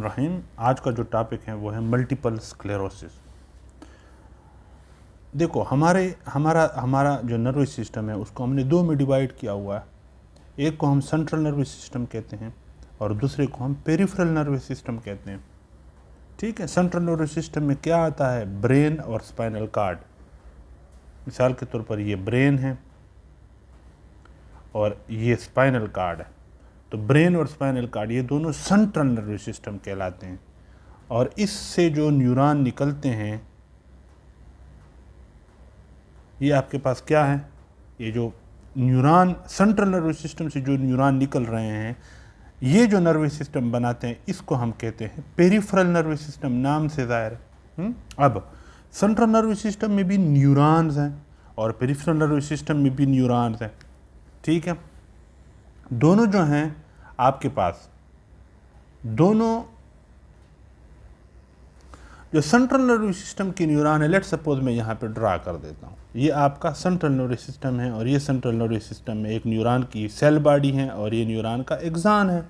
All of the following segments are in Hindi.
बिस्मिल्लाहिर्रहमानिर्रहीम। आज का जो टॉपिक है वो है मल्टीपल स्क्लेरोसिस। देखो हमारा जो नर्वस सिस्टम है उसको हमने दो में डिवाइड किया हुआ है। एक को हम सेंट्रल नर्वस सिस्टम कहते हैं और दूसरे को हम पेरिफेरल नर्वस सिस्टम कहते हैं। ठीक है, सेंट्रल नर्वस सिस्टम में क्या आता है? ब्रेन और स्पाइनल कार्ड। मिसाल के तौर पर ये ब्रेन है और ये स्पाइनल कार्ड है। तो ब्रेन और स्पाइनल कार्ड ये दोनों सेंट्रल नर्वस सिस्टम कहलाते हैं और इससे जो न्यूरॉन निकलते हैं ये आपके पास क्या है? ये जो न्यूरॉन सेंट्रल नर्वस सिस्टम से जो न्यूरॉन निकल रहे हैं ये जो नर्वस सिस्टम बनाते हैं इसको हम कहते हैं पेरिफेरल नर्वस सिस्टम। नाम से ज़ाहिर है। अब सेंट्रल नर्वस सिस्टम में भी न्यूरॉन्स हैं और पेरिफेरल नर्वस सिस्टम में भी न्यूरॉन्स हैं। ठीक है, दोनों जो हैं आपके पास, दोनों जो सेंट्रल नर्वस सिस्टम की न्यूरॉन है, लेट्स सपोज मैं यहाँ पे ड्रा कर देता हूँ, ये आपका सेंट्रल नर्वस सिस्टम है और ये सेंट्रल नर्वस सिस्टम में एक न्यूरॉन की सेल बॉडी है और ये न्यूरॉन का एक्सान है।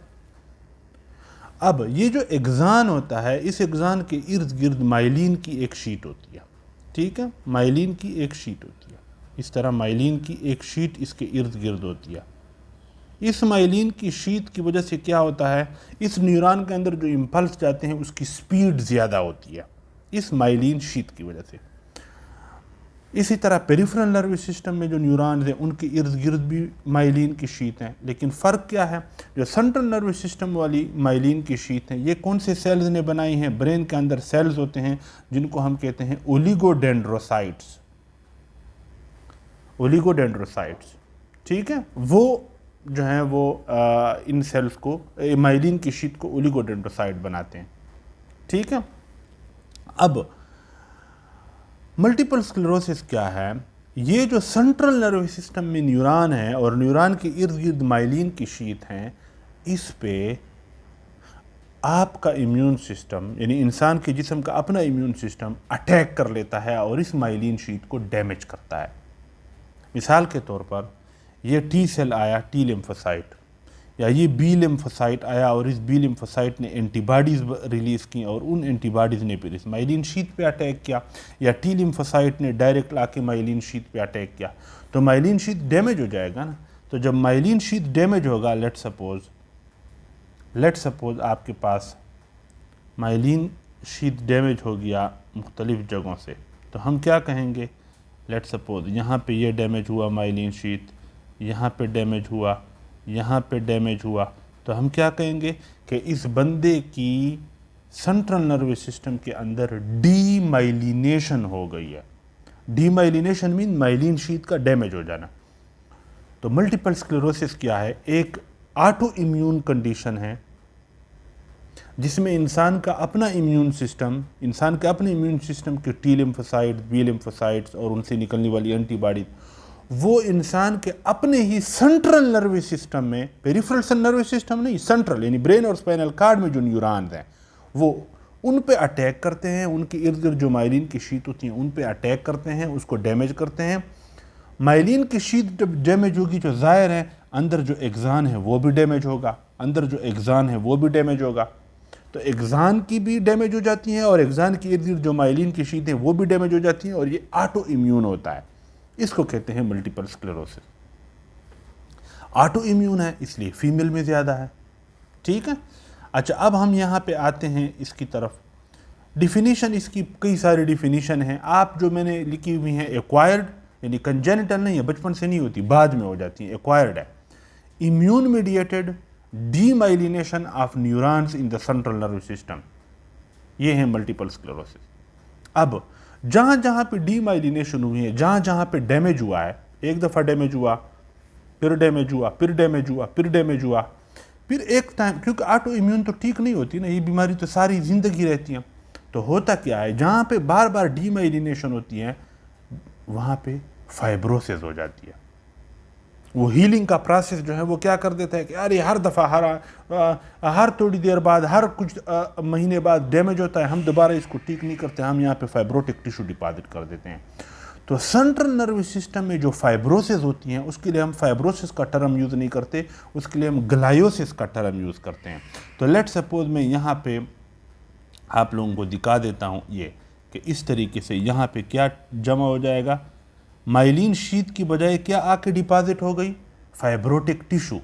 अब ये जो एक्सान होता है, इस एक्सान के इर्द गिर्द माइलिन की एक शीट होती है। ठीक है, माइलिन की एक शीट होती है, इस तरह माइलिन की एक शीट इसके इर्द गिर्द होती है। इस माइलिन की शीट की वजह से क्या होता है, इस न्यूरॉन के अंदर जो इम्पल्स जाते हैं उसकी स्पीड ज़्यादा होती है इस माइलिन शीट की वजह से। इसी तरह पेरिफेरल नर्वस सिस्टम में जो न्यूरॉन्स हैं उनके इर्द गिर्द भी माइलिन की शीट हैं। लेकिन फ़र्क क्या है? जो सेंट्रल नर्वस सिस्टम वाली माइलिन की शीट है ये कौन से सेल्स ने बनाई हैं? ब्रेन के अंदर सेल्स होते हैं जिनको हम कहते हैं ओलिगोडेंड्रोसाइट्स। ओलिगोडेंड्रोसाइट्स, ठीक है, वो जो है वो इन सेल्स को, माइलिन की शीट को ओलिगोडेंड्रोसाइट बनाते हैं। ठीक है, अब मल्टीपल स्क्लेरोसिस क्या है? ये जो सेंट्रल नर्वस सिस्टम में न्यूरॉन है और न्यूरॉन के इर्द गिर्द माइलिन की शीट हैं, इस पे आपका इम्यून सिस्टम यानी इंसान के जिस्म का अपना इम्यून सिस्टम अटैक कर लेता है और इस माइलिन शीट को डैमेज करता है। मिसाल के तौर पर ये टी सेल आया, टी लिम्फोसाइट, या ये बी लिम्फोसाइट आया और इस बी लिम्फोसाइट ने एंटीबॉडीज़ रिलीज़ की और उन एंटीबॉडीज़ ने फिर इस माइलिन शीट पे अटैक किया, या टी लिम्फोसाइट ने डायरेक्ट लाके माइलिन शीट पे अटैक किया, तो माइलिन शीट डैमेज हो जाएगा ना। तो जब माइलिन शीट डैमेज होगा, लेट सपोज आपके पास माइलिन शीट डैमेज हो गया मुख्तलिफ़ जगहों से, तो हम क्या कहेंगे? लेट सपोज यहाँ पे ये डैमेज हुआ माइलिन शीट, यहाँ पे डैमेज हुआ, यहाँ पे डैमेज हुआ, तो हम क्या कहेंगे कि इस बंदे की सेंट्रल नर्वस सिस्टम के अंदर डीमाइलिनेशन हो गई है। डीमाइलिनेशन मीन माइलिन शीट का डैमेज हो जाना। तो मल्टीपल स्क्लेरोसिस क्या है? एक ऑटो इम्यून कंडीशन है जिसमें इंसान के अपने इम्यून सिस्टम के टी लिम्फोसाइट्स, बी लिम्फोसाइट्स और उनसे निकलने वाली एंटीबॉडी वो इंसान के अपने ही सेंट्रल नर्वस सिस्टम में, पेरिफेरल नर्वस सिस्टम नहीं, सेंट्रल यानी ब्रेन और स्पाइनल कार्ड में जो न्यूरॉन्स हैं वो उन पे अटैक करते हैं। उनके इर्द गिर्द जो माइलिन की शीट होती है उन पे अटैक करते हैं, उसको डैमेज करते हैं। माइलिन की शीट जब डैमेज होगी तो जाहिर है अंदर जो एक्सान है वो भी डैमेज होगा, तो एक्सान की भी डैमेज हो जाती है और एक्सान के इर्द गिर्द जो माइलिन की शीट है वो भी डैमेज हो जाती है और ये ऑटो इम्यून होता है। इसको कहते हैं मल्टीपल स्क्लेरोसिस। ऑटो इम्यून है इसलिए फीमेल में ज़्यादा है। ठीक है, अच्छा, अब हम यहाँ पे आते हैं इसकी तरफ। डिफिनीशन इसकी कई सारी डिफिनीशन है। आप जो मैंने लिखी हुई हैं, एक्वायर्ड यानी कंजेनिटल नहीं है, बचपन से नहीं होती, बाद में हो जाती है, एक्वायर्ड है। Immune mediated demyelination of neurons in the central nervous system, ये है मल्टीपल स्क्लेरोसिस। अब जहाँ जहाँ पे डीमाइलिनेशन हुई है, जहाँ जहाँ पे डैमेज हुआ है, एक दफ़ा डैमेज हुआ, फिर डैमेज हुआ, फिर डैमेज हुआ, फिर डैमेज हुआ, फिर एक टाइम, क्योंकि ऑटो इम्यून तो ठीक नहीं होती ना, ये बीमारी तो सारी ज़िंदगी रहती है। तो होता क्या है, जहाँ पे बार बार डीमाइलिनेशन होती है वहाँ पे फाइब्रोसिस हो जाती है। वो हीलिंग का प्रोसेस जो है वो क्या कर देता है कि अरे हर दफ़ा हर थोड़ी देर बाद, हर कुछ महीने बाद डैमेज होता है, हम दोबारा इसको ठीक नहीं करते, हम यहाँ पे फाइब्रोटिक टिश्यू डिपॉजिट कर देते हैं। तो सेंट्रल नर्वस सिस्टम में जो फाइब्रोसिस होती हैं उसके लिए हम फाइब्रोसिस का टर्म यूज़ नहीं करते, उसके लिए हम ग्लायोसिस का टर्म यूज़ करते हैं। तो लेट सपोज मैं यहाँ पे आप लोगों को दिखा देता हूँ ये कि इस तरीके से यहाँ पे क्या जमा हो जाएगा, माइलिन शीट की बजाय क्या आके डिपॉजिट हो गई, फाइब्रोटिक टिश्यू।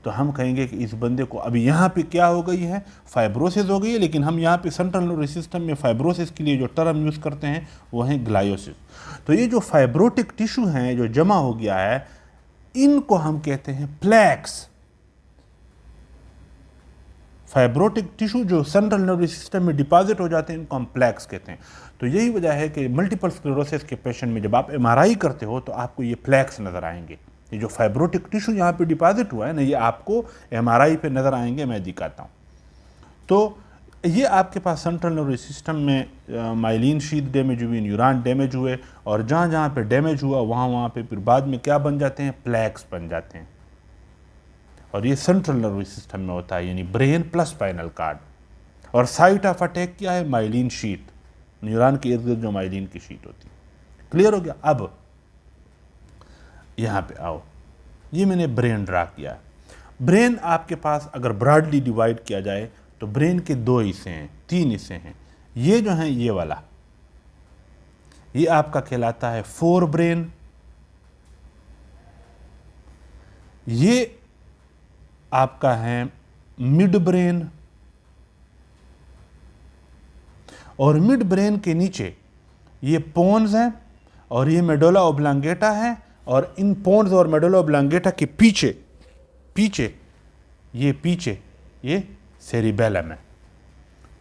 तो हम कहेंगे कि इस बंदे को अभी यहाँ पे क्या हो गई है, फाइब्रोसिस हो गई है। लेकिन हम यहाँ पे सेंट्रल नर्वस सिस्टम में फाइब्रोसिस के लिए जो टर्म यूज़ करते हैं वो है ग्लायोसिस। तो ये जो फाइब्रोटिक टिश्यू हैं जो जमा हो गया है, इनको हम कहते हैं प्लैक्स। फाइब्रोटिक टिश्यू जो सेंट्रल नर्वस सिस्टम में डिपॉजिट हो जाते हैं, इनको हम प्लैक्स कहते हैं। तो यही वजह है कि मल्टीपल स्क्लेरोसिस के पेशेंट में जब आप एमआरआई करते हो तो आपको ये प्लैक्स नज़र आएंगे। ये जो फाइब्रोटिक टिश्यू यहाँ पे डिपॉजिट हुआ है ना, ये आपको एमआरआई पे नज़र आएंगे, मैं दिखाता हूँ। तो ये आपके पास सेंट्रल नर्वस सिस्टम में माइलिन शीट डैमेज हुई, न्यूरॉन डैमेज हुए, और जहाँ जहाँ पे डैमेज हुआ वहाँ पे फिर बाद में क्या बन जाते हैं, प्लैक्स बन जाते हैं। और ये सेंट्रल नर्वस सिस्टम में होता है, यानी ब्रेन प्लस स्पाइनल कार्ड। और साइट ऑफ अटैक क्या है, माइलिन शीट, न्यूरॉन के इर्द गिर्द जो माइलिन की शीट होती है। क्लियर हो गया। अब यहाँ पे आओ, ये मैंने ब्रेन ड्रा किया। ब्रेन आपके पास अगर ब्रॉडली डिवाइड किया जाए तो ब्रेन के 2 हिस्से हैं, 3 हिस्से हैं। ये जो है ये वाला, ये आपका कहलाता है फोर ब्रेन। ये आपका है मिड ब्रेन, और मिड ब्रेन के नीचे ये पोन्स हैं और ये मेडुला ओब्लांगेटा है, और इन पोन्स और मेडुला ओब्लांगेटा के पीछे ये सेरिबेलम है।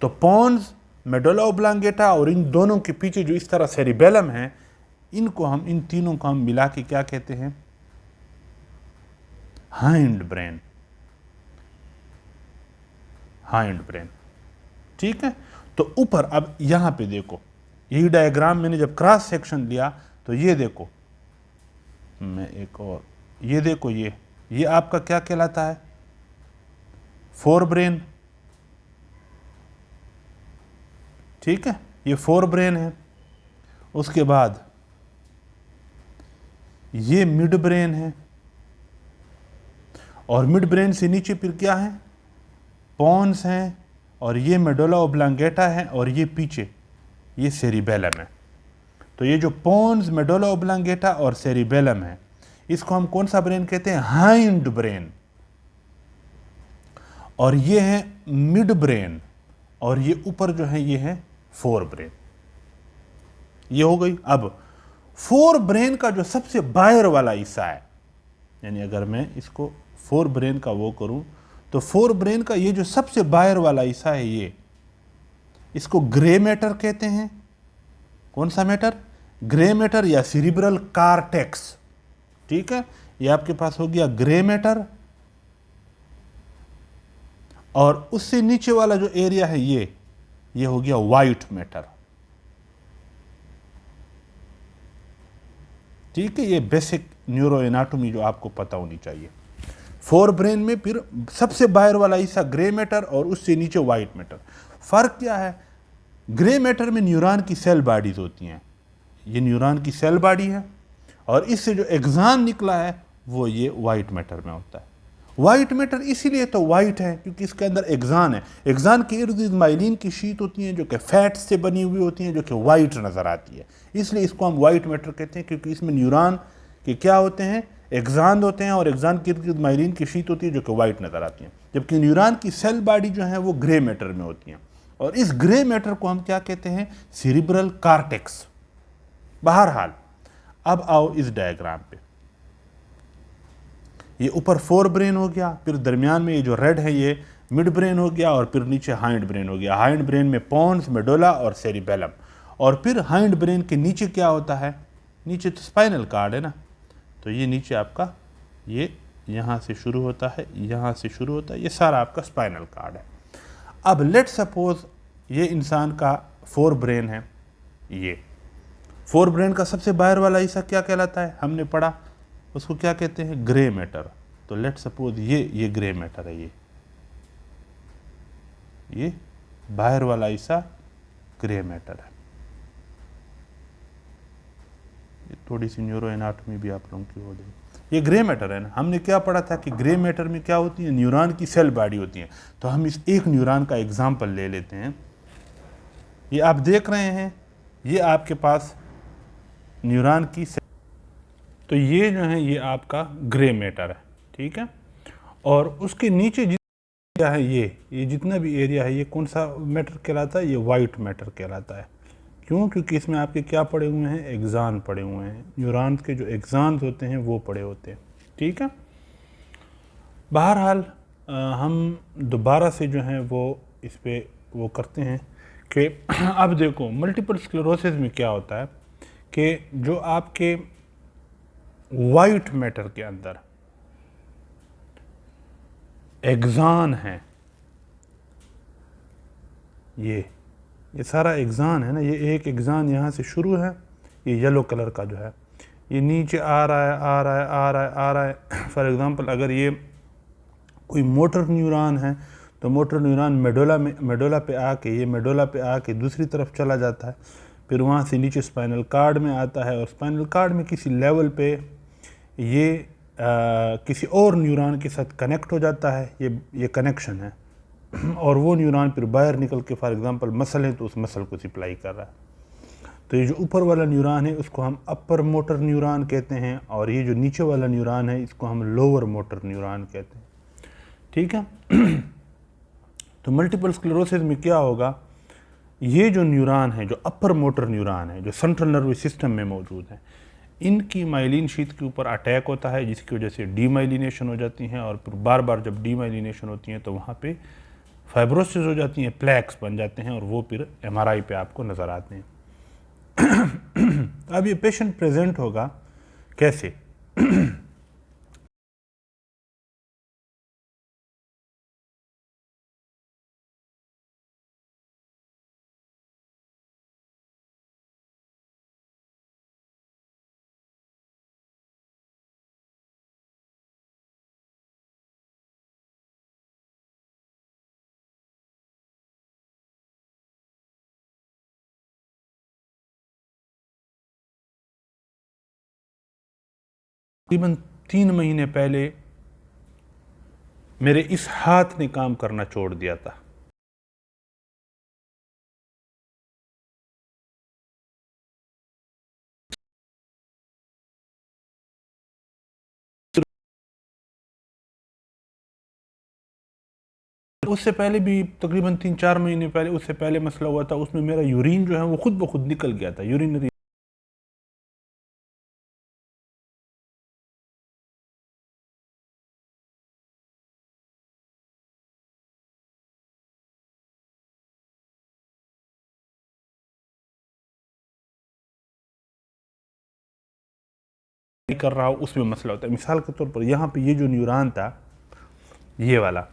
तो पोन्स, मेडुला ओब्लांगेटा और इन दोनों के पीछे जो इस तरह सेरिबेलम है, इनको हम, इन तीनों को हम मिला के क्या कहते हैं, हाइंड ब्रेन। ठीक है। तो ऊपर अब यहां पे देखो, यही डायग्राम मैंने जब क्रॉस सेक्शन लिया तो ये देखो, मैं एक और, ये देखो, ये आपका क्या कहलाता है, फोर ब्रेन। ठीक है, ये फोर ब्रेन है। उसके बाद ये मिड ब्रेन है, और मिड ब्रेन से नीचे फिर क्या है, पोन्स हैं, और ये मेडुला ओब्लांगेटा है, और ये पीछे ये सेरिबेलम है। तो ये जो पोन्स, मेडुला ओब्लांगेटा और सेरिबेलम है, इसको हम कौन सा ब्रेन कहते हैं, हाइंड ब्रेन। और ये है मिड ब्रेन, और ये ऊपर जो है ये है फोर ब्रेन। ये हो गई। अब फोर ब्रेन का जो सबसे बाहर वाला हिस्सा है, यानी अगर मैं इसको फोर ब्रेन का वो करूं, तो फोर ब्रेन का ये जो सबसे बाहर वाला हिस्सा है, ये, इसको ग्रे मैटर कहते हैं। कौन सा मैटर, ग्रे मैटर या सेरिब्रल कॉर्टेक्स। ठीक है, ये आपके पास हो गया ग्रे मैटर। और उससे नीचे वाला जो एरिया है ये हो गया व्हाइट मैटर। ठीक है, ये बेसिक न्यूरो एनाटॉमी जो आपको पता होनी चाहिए। फोर ब्रेन में फिर सबसे बाहर वाला हिस्सा ग्रे मैटर और उससे नीचे व्हाइट मैटर। फर्क क्या है, ग्रे मैटर में न्यूरॉन की सेल बॉडीज होती हैं, ये न्यूरॉन की सेल बॉडी है, और इससे जो एक्सान निकला है वो ये व्हाइट मैटर में होता है। व्हाइट मैटर इसीलिए तो व्हाइट है क्योंकि इसके अंदर एक्सान है। एक्सान के इर्द गिर्द माइलिन की शीट होती हैं जो कि फैट से बनी हुई होती हैं, जो कि व्हाइट नज़र आती है, इसलिए इसको हम व्हाइट मैटर कहते हैं, क्योंकि इसमें न्यूरॉन के क्या होते हैं, एक्सान होते हैं, और एक्सान के इर्द गिर्द माइलिन की शीट होती है जो कि व्हाइट नज़र आती है, जबकि न्यूरॉन की सेल बॉडी जो है वो ग्रे मैटर में होती हैं। और इस ग्रे मैटर को हम क्या कहते हैं, सेरिब्रल कॉर्टेक्स। बहरहाल, अब आओ इस डायग्राम पे, ये ऊपर फोर ब्रेन हो गया, फिर दरमियान में ये जो रेड है ये मिड ब्रेन हो गया, और फिर नीचे हाइंड ब्रेन हो गया। हाइंड ब्रेन में पोन्स, मेडुला और सेरिबेलम, और फिर हाइंड ब्रेन के नीचे क्या होता है, नीचे तो स्पाइनल कार्ड है ना, तो ये नीचे आपका ये यहाँ से शुरू होता है, यहाँ से शुरू होता है, ये सारा आपका स्पाइनल कार्ड है। अब लेट सपोज ये इंसान का फोर ब्रेन है, ये फोर ब्रेन का सबसे बाहर वाला हिस्सा क्या कहलाता है, हमने पढ़ा, उसको क्या कहते हैं, ग्रे मैटर। तो लेट सपोज ये ग्रे मैटर है, ये बाहर वाला हिस्सा ग्रे मैटर है। ये थोड़ी सी न्यूरो एनाटॉमी भी आप लोगों की हो जाएगी। ये ग्रे मैटर है ना, हमने क्या पढ़ा था कि ग्रे मैटर में क्या होती है, न्यूरॉन की सेल बॉडी होती है। तो हम इस एक न्यूरॉन का एग्जाम्पल ले लेते हैं, ये आप देख रहे हैं, ये आपके पास न्यूरॉन की, तो ये जो है ये आपका ग्रे मैटर है, ठीक है। और उसके नीचे जितना है ये जितना भी एरिया है, ये कौन सा मैटर कहलाता है? ये वाइट मैटर कहलाता है। क्यों? क्योंकि इसमें आपके क्या पड़े हुए हैं? एक्सान पड़े हुए हैं। न्यूरॉन्स के जो एक्सान होते हैं वो पड़े होते हैं, ठीक है। बहरहाल हम दोबारा से जो है वो इस पे वो करते हैं कि अब देखो मल्टीपल स्क्लेरोसिस में क्या होता है कि जो आपके वाइट मैटर के अंदर एक्सान है, ये सारा एक्सान है ना, ये एक एक्सान यहाँ से शुरू है, ये येलो कलर का जो है ये नीचे आ रहा है आ रहा है आ रहा है आ रहा है। फॉर एग्जांपल अगर ये कोई मोटर न्यूरॉन है तो मोटर न्यूरॉन मेडोला पे आके, ये मेडोला पे आके दूसरी तरफ चला जाता है, फिर वहाँ से नीचे स्पाइनल कार्ड में आता है, और स्पाइनल कार्ड में किसी लेवल पे ये किसी और न्यूरॉन के साथ कनेक्ट हो जाता है, ये कनेक्शन है। और वो न्यूरॉन फिर बाहर निकल के, फॉर एग्जांपल मसल है तो उस मसल को सप्लाई कर रहा है। तो ये जो ऊपर वाला न्यूरॉन है उसको हम अपर मोटर न्यूरॉन कहते हैं, और ये जो नीचे वाला न्यूरॉन है इसको हम लोअर मोटर न्यूरॉन कहते हैं, ठीक है। तो मल्टीपल स्क्लेरोसिस में क्या होगा, ये जो न्यूरॉन है, जो अपर मोटर न्यूरॉन है, जो सेंट्रल नर्वस सिस्टम में मौजूद है, इनकी माइलिन शीथ के ऊपर अटैक होता है, जिसकी वजह से डीमाइलिनेशन हो जाती हैं, और फिर बार बार जब डीमाइलिनेशन होती हैं तो वहाँ पे फाइब्रोसिस हो जाती हैं, प्लैक्स बन जाते हैं, और वो फिर एमआरआई पे आपको नज़र आते हैं। अब ये पेशेंट प्रेजेंट होगा कैसे? तकरीबन 3 महीने पहले मेरे इस हाथ ने काम करना छोड़ दिया था। उससे पहले भी तकरीबन 3-4 महीने पहले, उससे पहले मसला हुआ था, उसमें मेरा यूरिन जो है वो खुद ब खुद निकल गया था, यूरिनरी कर रहा हूँ, उसमें मसला होता है। मिसाल के तौर पर यहाँ पे ये जो न्यूरॉन था, ये वाला,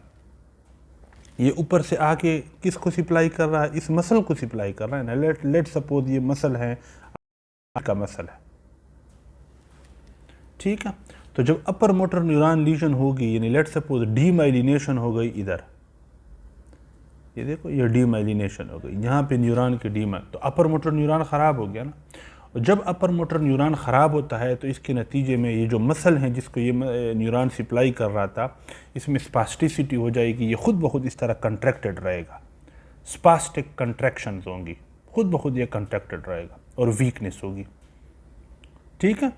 ये ऊपर से आके किसको सप्लाई कर रहा है? इस मसल को सप्लाई कर रहा है ना। लेट सपोज ये मसल है, का मसल है, ठीक है। तो जब अपर मोटर न्यूरॉन लीजन होगी, यानी लेट सपोज डीमाइलिनेशन हो गई इधर, ये देखो ये डीमाइलिनेशन हो गई, यहाँ पे न्यूरॉन की तो अपर मोटर न्यूरॉन ख़राब हो गया ना। और जब अपर मोटर न्यूरॉन ख़राब होता है तो इसके नतीजे में ये जो मसल है जिसको ये न्यूरॉन सप्लाई कर रहा था, इसमें स्पास्टिसिटी हो जाएगी, ये खुद ब खुद इस तरह कंट्रैक्टेड रहेगा, स्पास्टिक कंट्रैक्शंस होंगी, खुद ब खुद ये कंट्रैक्टेड रहेगा, और वीकनेस होगी, ठीक है।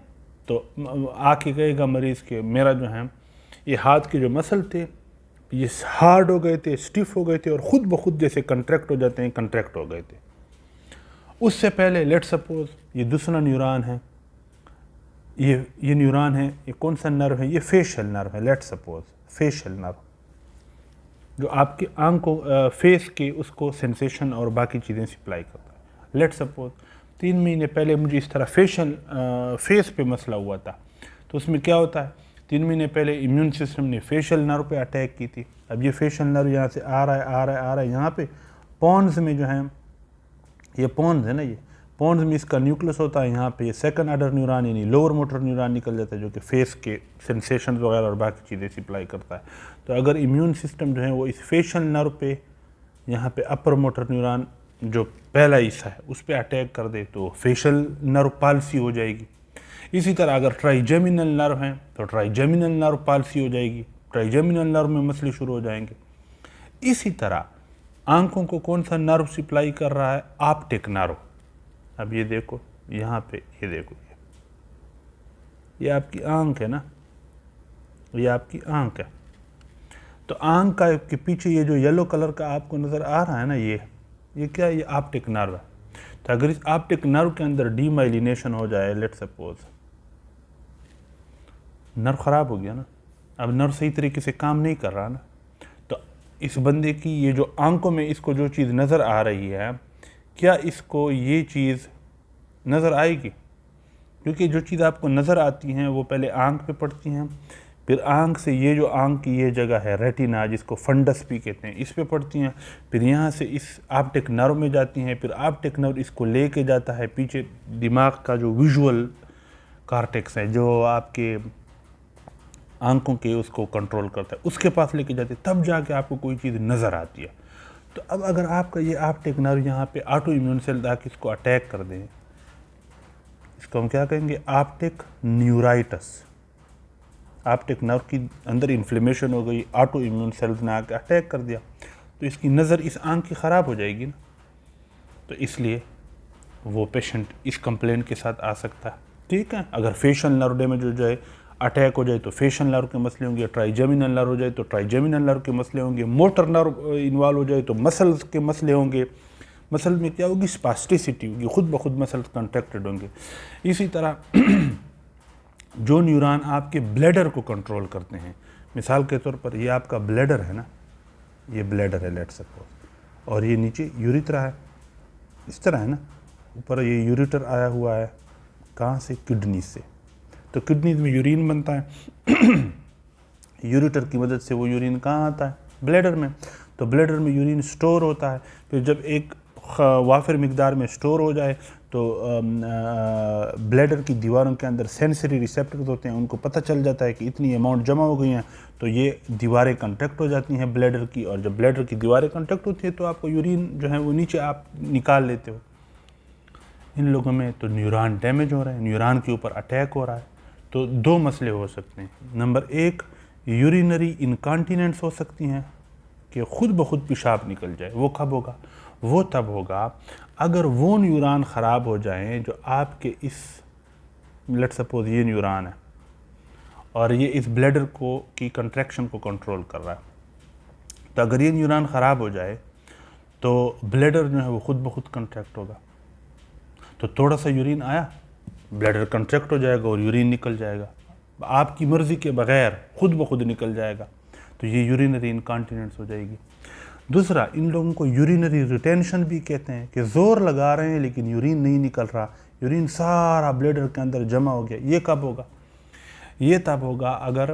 तो आके कहेगा मरीज़ के मेरा जो है ये हाथ के जो मसल थे ये हार्ड हो गए थे, स्टिफ हो गए थे, और ख़ुद ब खुद जैसे कंट्रैक्ट हो जाते हैं, कंट्रैक्ट हो गए थे। उससे पहले लेट सपोज ये दूसरा न्यूरॉन है, ये न्यूरॉन है, ये कौन सा नर्व है? ये फेशियल नर्व है। लेट सपोज फेशियल नर्व जो आपकी आंखों फेस के उसको सेंसेशन और बाकी चीज़ें सप्लाई करता है। लेट सपोज 3 महीने पहले मुझे इस तरह फेस पे मसला हुआ था, तो उसमें क्या होता है, 3 महीने पहले इम्यून सिस्टम ने फेशियल नर्व पे अटैक की थी। अब ये फेशियल नर्व यहाँ से आ रहा है आ रहा है आ रहा है, यहाँ पे पॉन्स में जो है, ये पॉन्स है ना, ये पॉन्स में इसका न्यूक्लियस होता है, यहाँ पे ये सेकंड ऑर्डर न्यूरॉन यानी लोअर मोटर न्यूरॉन निकल जाता है, जो कि फेस के सेंसेशन वगैरह और बाकी चीज़ें सप्लाई करता है। तो अगर इम्यून सिस्टम जो है वो इस फेशियल नर्व पे, यहाँ पे अपर मोटर न्यूरॉन जो पहला हिस्सा है उस पर अटैक कर दे तो फेशियल नर्व पाल्सी हो जाएगी। इसी तरह अगर ट्राइजेमिनल नर्व है तो ट्राइजेमिनल नर्व पाल्सी हो जाएगी, ट्राइजेमिनल नर्व में मसले शुरू हो जाएंगे। इसी तरह आंखों को कौन सा नर्व सप्लाई कर रहा है? Optic nerve. अब ये देखो यहाँ पे, ये देखो, ये आपकी आंख है ना, ये आपकी आंख है। तो आंख का के पीछे ये जो येलो कलर का आपको नज़र आ रहा है ना, ये क्या है? ये ऑप्टिक नर्व है। तो अगर इस ऑप्टिक नर्व के अंदर डीमाइलिनेशन हो जाए, लेट सपोज नर्व ख़राब हो गया ना, अब नर्व सही तरीके से काम नहीं कर रहा ना, तो इस बंदे की ये जो आंखों में इसको जो चीज़ नज़र आ रही है, क्या इसको ये चीज़ नज़र आएगी? क्योंकि जो चीज़ आपको नज़र आती हैं वो पहले आंख पे पड़ती हैं, फिर आंख से ये जो आंख की ये जगह है रेटिना, जिसको फंडस भी कहते हैं, इस पे पड़ती हैं, फिर यहाँ से इस ऑप्टिक नर्व में जाती हैं, फिर ऑप्टिक नर्व इसको लेके जाता है पीछे दिमाग का जो विजुअल कॉर्टेक्स है, जो आपके आंखों के उसको कंट्रोल करता है, उसके पास लेके जाते हैं, तब जाके आपको कोई चीज़ नज़र आती है। तो अब अगर आपका ये ऑप्टिक नर्व यहाँ पे ऑटो इम्यून सेल आके इसको अटैक कर दें, इसको हम क्या कहेंगे? Optic neuritis. ऑप्टिक नर्व की अंदर इन्फ्लेमेशन हो गई, ऑटो इम्यून सेल्स ने आके अटैक कर दिया, तो इसकी नज़र इस आंख की ख़राब हो जाएगी ना। तो इसलिए वो पेशेंट इस कंप्लेंट के साथ आ सकता है। ठीक है, अगर फेशियल नर्व डैमेज हो जाए, अटैक हो जाए, तो फेशियल नर्व के मसले होंगे, ट्राइजेमिनल नर्व हो जाए तो ट्राइजेमिनल नर्व के मसले होंगे, मोटर नर्व इन्वॉल्व हो जाए तो मसल्स के मसले होंगे, मसल में क्या होगी? स्पास्टिसिटी होगी, खुद ब खुद मसल्स कॉन्ट्रैक्टेड होंगे। इसी तरह जो न्यूरॉन आपके ब्लैडर को कंट्रोल करते हैं, मिसाल के तौर पर ये आपका ब्लैडर है ना, ये ब्लैडर है लेट सपोज, और ये नीचे यूरिथ्रा है, इस तरह है ना, ऊपर ये यूरिटर आया हुआ है, कहाँ से? किडनी से। तो किडनी में यूरिन बनता है यूरिटर की मदद से वो यूरिन कहाँ आता है? ब्लैडर में। तो ब्लैडर में यूरिन स्टोर होता है, फिर जब एक वाफिर मिकदार में स्टोर हो जाए तो ब्लैडर की दीवारों के अंदर सेंसरी रिसेप्टर्स होते हैं, उनको पता चल जाता है कि इतनी अमाउंट जमा हो गई हैं, तो ये दीवारें कंट्रैक्ट हो जाती हैं ब्लैडर की, और जब ब्लैडर की दीवारें कंट्रैक्ट होती है तो आपको यूरिन जो है वो नीचे आप निकाल लेते हो। इन लोगों में तो न्यूरॉन डैमेज हो रहे हैं, न्यूरॉन के ऊपर अटैक हो रहा है। तो दो मसले हो सकते हैं। नंबर एक, यूरिनरी इनकॉन्टिनेंस हो सकती हैं कि खुद ब खुद पेशाब निकल जाए। वो कब होगा? वो तब होगा अगर वो न्यूरॉन ख़राब हो जाएं जो आपके इस, लेट्स सपोज ये न्यूरॉन है और ये इस ब्लैडर को की कंट्रैक्शन को कंट्रोल कर रहा है, तो अगर ये न्यूरॉन ख़राब हो जाए तो ब्लैडर जो है वो खुद ब खुद कंट्रैक्ट होगा। तो थोड़ा सा यूरिन आया, ब्लैडर कंट्रैक्ट हो जाएगा और यूरिन निकल जाएगा, आपकी मर्ज़ी के बगैर खुद ब खुद निकल जाएगा, तो ये यूरिनरी इनकॉन्टिनेंस हो जाएगी। दूसरा, इन लोगों को यूरिनरी रिटेंशन भी कहते हैं कि ज़ोर लगा रहे हैं लेकिन यूरिन नहीं निकल रहा, यूरिन सारा ब्लैडर के अंदर जमा हो गया। ये कब होगा? ये तब होगा अगर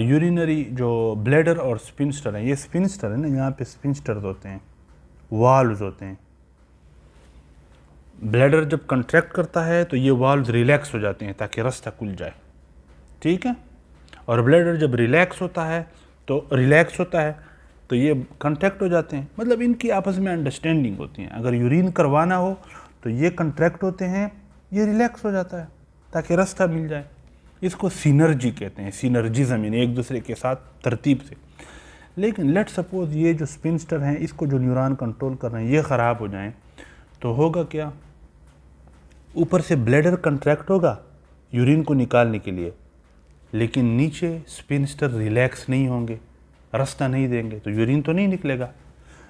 यूरिनरी जो ब्लैडर और स्पिंस्टर है, ये स्पिंस्टर है ना, यहाँ पे स्पिंस्टर्स होते हैं, वाल्व्स होते हैं। ब्लैडर जब कंट्रैक्ट करता है तो ये वाल्व्स रिलैक्स हो जाते हैं ताकि रास्ता खुल जाए, ठीक है। और ब्लैडर जब रिलैक्स होता है तो ये कंट्रैक्ट हो जाते हैं, मतलब इनकी आपस में अंडरस्टैंडिंग होती है। अगर यूरिन करवाना हो तो ये कंट्रैक्ट होते हैं, ये रिलैक्स हो जाता है ताकि रास्ता मिल जाए। इसको सिनर्जी कहते हैं, सिनर्जिज्म, यानी एक दूसरे के साथ तरतीब से। लेकिन लेट सपोज ये जो स्पिंस्टर हैं, इसको जो न्यूरॉन कंट्रोल कर रहे हैं, ये ख़राब हो जाएं तो होगा क्या? ऊपर से ब्लैडर कंट्रैक्ट होगा यूरिन को निकालने के लिए, लेकिन नीचे स्पिंस्टर रिलैक्स नहीं होंगे, रास्ता नहीं देंगे, तो यूरिन तो नहीं निकलेगा।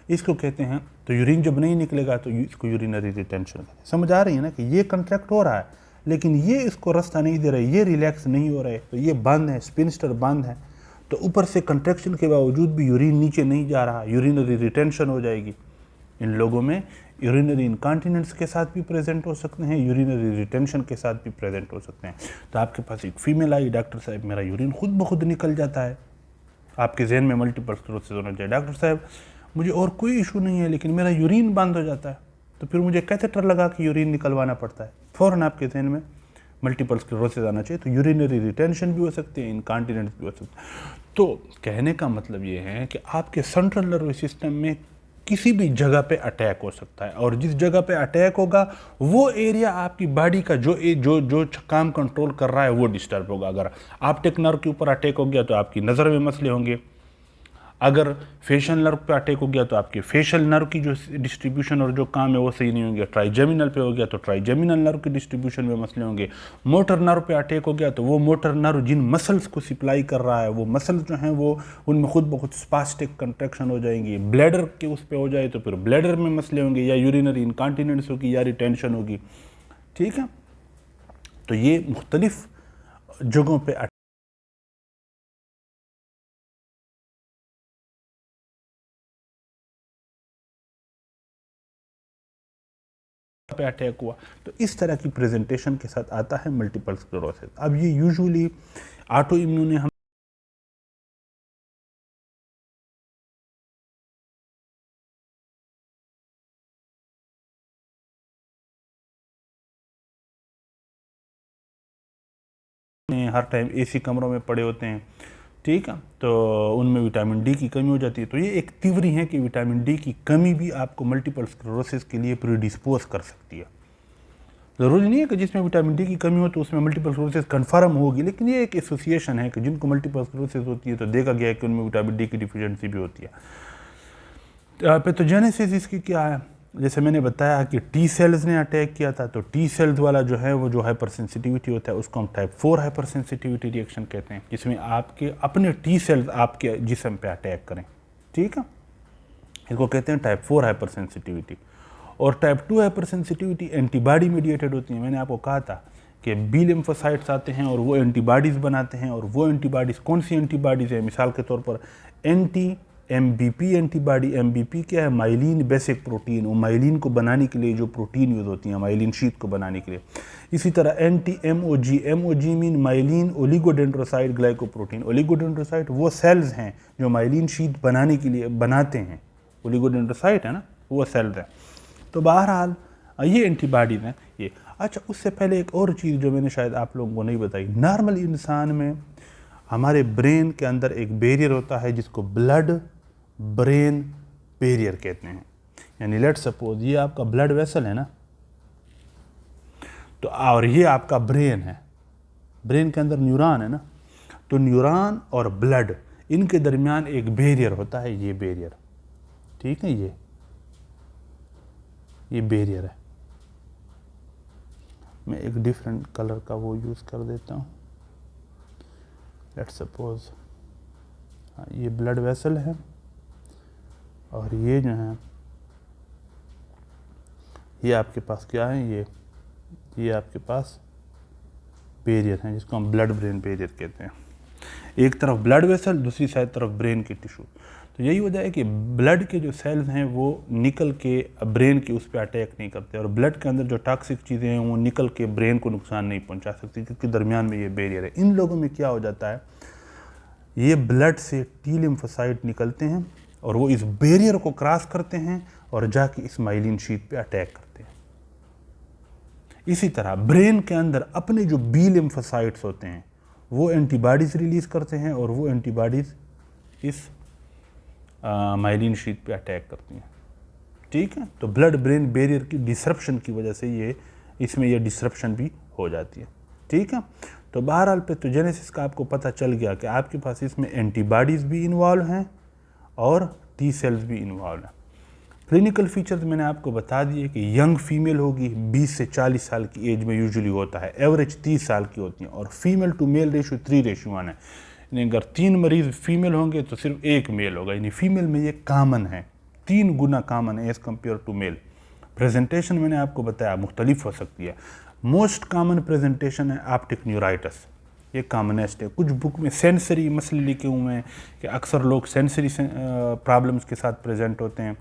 इसको कहते हैं, तो यूरिन जब नहीं निकलेगा तो इसको यूरिनरी रिटेंशन कहते हैं। समझ आ रही है ना कि ये कंट्रैक्ट हो रहा है लेकिन ये इसको रास्ता नहीं दे रहा है, ये रिलैक्स नहीं हो रहा है, तो ये बंद है, स्पिंस्टर बंद है, तो ऊपर से कंट्रैक्शन के बावजूद भी यूरिन नीचे नहीं जा रहा, यूरिनरी रिटेंशन हो जाएगी। इन लोगों में यूरिनरी इनकॉन्टिनेंस के साथ भी प्रेजेंट हो सकते हैं, यूरिनरी रिटेंशन के साथ भी प्रेजेंट हो सकते हैं। तो आपके पास एक फीमेल आई, डॉक्टर साहब मेरा यूरिन खुद ब खुद निकल जाता है, आपके जहन में मल्टीपल स्क्लेरोसिस होना चाहिए। डॉक्टर साहब मुझे और कोई इशू नहीं है लेकिन मेरा यूरिन बंद हो जाता है, तो फिर मुझे कैथेटर लगा के यूरिन निकलवाना पड़ता है। फ़ौरन आपके जहन में मल्टीपल स्क्लेरोसिस आना चाहिए। तो यूरिनरी रिटेंशन भी हो सकती है, इनकॉन्टिनेंस भी हो सकती है। तो कहने का मतलब ये है कि आपके सेंट्रल नर्वस सिस्टम में किसी भी जगह पे अटैक हो सकता है, और जिस जगह पे अटैक होगा वो एरिया आपकी बॉडी का जो काम कंट्रोल कर रहा है वो डिस्टर्ब होगा। अगर ऑप्टिक नर्व के ऊपर अटैक हो गया तो आपकी नज़र में मसले होंगे, अगर फेशियल नर्व पे अटैक हो गया तो आपके फेशियल नर्व की जो डिस्ट्रीब्यूशन और जो काम है वो सही नहीं होंगे। ट्राइजेमिनल पे हो गया तो ट्राइजेमिनल नर्व की डिस्ट्रीब्यूशन में मसले होंगे। मोटर नर्व पे अटैक हो गया तो वो मोटर नर्व जिन मसल्स को सप्लाई कर रहा है वो मसल्स जो हैं वो उनमें खुद ब खुद स्पास्टिक कंट्रैक्शन हो जाएंगी। ब्लैडर के उस पे हो जाए तो फिर ब्लैडर में मसले होंगे, या यूरिनरी इनकॉन्टिनेंस होगी या रिटेंशन होगी। ठीक है, तो ये मुख्तलिफ जगहों पे अटैक हुआ। तो इस तरह की प्रेजेंटेशन के साथ आता है मल्टीपल स्क्लेरोसिस। अब ये यूजुअली ऑटो इम्यून हम हर टाइम एसी कमरों में पड़े होते हैं। ठीक है, तो उनमें विटामिन डी की कमी हो जाती है। तो ये एक तिवरी है कि विटामिन डी की कमी भी आपको मल्टीपल स्क्लेरोसिस के लिए प्रीडिस्पोज कर सकती है। ज़रूरी नहीं है कि जिसमें विटामिन डी की कमी हो तो उसमें मल्टीपल स्क्लेरोसिस कन्फर्म होगी, लेकिन ये एक एसोसिएशन है कि जिनको मल्टीपल स्क्लेरोसिस होती है तो देखा गया है कि उनमें विटामिन डी की डिफिशियंसी भी होती है। पैथोजेनेसिस इसकी क्या है? जैसे मैंने बताया कि टी सेल्स ने अटैक किया था, तो टी सेल्स वाला जो है वो जो हाइपर सेंसिटिविटी होता है उसको हम टाइप 4 हाइपर सेंसिटिविटी रिएक्शन कहते हैं, जिसमें आपके अपने टी सेल्स आपके जिस्म पे अटैक करें। ठीक है, इसको कहते हैं टाइप 4 हाइपर सेंसिटिविटी। और type 2 hyper sensitivity antibody mediated होती है। मैंने आपको कहा था कि बी लिम्फोसाइट्स आते हैं और वो एंटीबॉडीज़ बनाते हैं, और वो एंटीबॉडीज़ कौन सी एंटीबॉडीज़ है? मिसाल के तौर पर एंटी एमबीपी एंटीबॉडी। एमबीपी क्या है? Myelin basic protein. वो माइलिन को बनाने के लिए जो प्रोटीन यूज़ होती है, माइलिन शीट को बनाने के लिए। इसी तरह anti MOG. MOG mean myelin oligodendrocyte glycoprotein. Oligodendrocyte वो सेल्स हैं जो माइलिन शीट बनाने के लिए बनाते हैं। ओलिगोडेंड्रोसाइट है ना, वो सेल्स हैं। तो बहरहाल ये एंटीबॉडीज़ हैं ये। अच्छा, उससे पहले एक और चीज़ जो मैंने शायद आप लोगों को नहीं बताई, नॉर्मल इंसान में हमारे ब्रेन के अंदर एक बैरियर होता है जिसको ब्लड ब्रेन बैरियर कहते हैं। यानी लेट सपोज ये आपका ब्लड वेसल है ना, तो और ये आपका ब्रेन है। ब्रेन के अंदर न्यूरॉन है ना, तो न्यूरॉन और ब्लड इनके दरमियान एक बैरियर होता है, ये बैरियर। ठीक है, ये बैरियर है। मैं एक डिफरेंट कलर का वो यूज़ कर देता हूँ। लेट सपोज हाँ, ये ब्लड वेसल है और ये जो है ये आपके पास क्या है? ये आपके पास बैरियर है जिसको हम ब्लड ब्रेन बैरियर कहते हैं। एक तरफ ब्लड वेसल, दूसरी साइड तरफ ब्रेन की टिश्यू। तो यही वजह है कि ब्लड के जो सेल्स हैं वो निकल के ब्रेन के उस पर अटैक नहीं करते, और ब्लड के अंदर जो टॉक्सिक चीज़ें हैं वो निकल के ब्रेन को नुकसान नहीं पहुंचा सकती, क्योंकि दरमियान में ये बैरियर है। इन लोगों में क्या हो जाता है, ये ब्लड से टी लिम्फोसाइट निकलते हैं और वो इस बैरियर को क्रॉस करते हैं और जाके इस माइलिन शीट पे अटैक करते हैं। इसी तरह ब्रेन के अंदर अपने जो बी लिम्फोसाइट्स होते हैं वो एंटीबॉडीज़ रिलीज़ करते हैं, और वो एंटीबॉडीज़ इस माइलिन शीट पे अटैक करती हैं। ठीक है, तो ब्लड ब्रेन बैरियर की डिसरप्शन की वजह से ये डिसरप्शन भी हो जाती है। ठीक है, तो बहरहाल पैथोजेनेसिस का आपको पता चल गया कि आपके पास इसमें एंटीबॉडीज़ भी इन्वॉल्व हैं और टी सेल्स भी इन्वॉल्व हैं। क्लिनिकल फीचर्स मैंने आपको बता दिए कि यंग फीमेल होगी, 20 से 40 साल की एज में यूजुअली होता है, एवरेज 30 साल की होती हैं, और फीमेल टू मेल रेशियो 3:1 है। यानी अगर 3 मरीज़ फीमेल होंगे तो सिर्फ 1 मेल होगा, यानी फीमेल में ये कामन है, 3 गुना कामन है as compare to male. Presentation मैंने आपको बताया मुख्तलिफ हो सकती है। मोस्ट कॉमन प्रेजेंटेशन है ऑप्टिक न्यूराइटिस, ये कॉमनेस्ट है। कुछ बुक में सेंसरी मसले लिखे हुए हैं कि अक्सर लोग सेंसरी प्रॉब्लम्स के साथ प्रेजेंट होते हैं,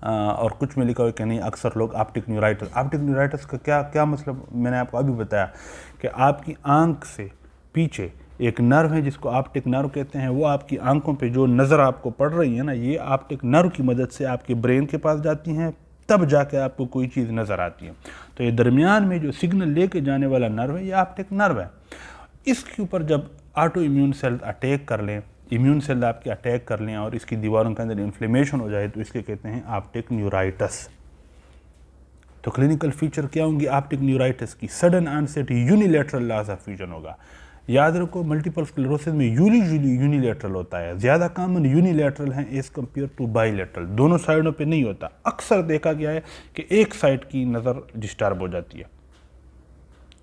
और कुछ में लिखा हुआ कि नहीं अक्सर लोग ऑप्टिक न्यूराइटिस। ऑप्टिक न्यूराइटिस का क्या मतलब मैंने आपको अभी बताया कि आपकी आंख से पीछे एक नर्व है जिसको ऑप्टिक नर्व कहते हैं, वो आपकी आंखों पे जो नज़र आपको पड़ रही है ना, ये ऑप्टिक नर्व की मदद से आपके ब्रेन के पास जाती हैं, तब जाके आपको कोई चीज़ नज़र आती है। तो ये दरमियान में जो सिग्नल लेके जाने वाला नर्व है ये ऑप्टिक नर्व है। इसके ऊपर जब ऑटो इम्यून सेल अटैक कर लें, इम्यून सेल आपके अटैक कर लें और इसकी दीवारों के अंदर इन्फ्लेमेशन हो जाए, तो इसके कहते हैं ऑप्टिक न्यूराइटिस। तो क्लिनिकल फीचर क्या होंगी ऑप्टिक न्यूराइटिस की? Sudden onset unilateral loss of vision होगा, याद रखो मल्टीपल स्क्लेरोसिस में यूनिलैटरल होता है, ज़्यादा कॉमन यूनिलैटरल है एज कम्पेयर टू बाईलैटरल, दोनों साइडों पे नहीं होता। अक्सर देखा गया है कि एक साइड की नज़र डिस्टर्ब हो जाती है,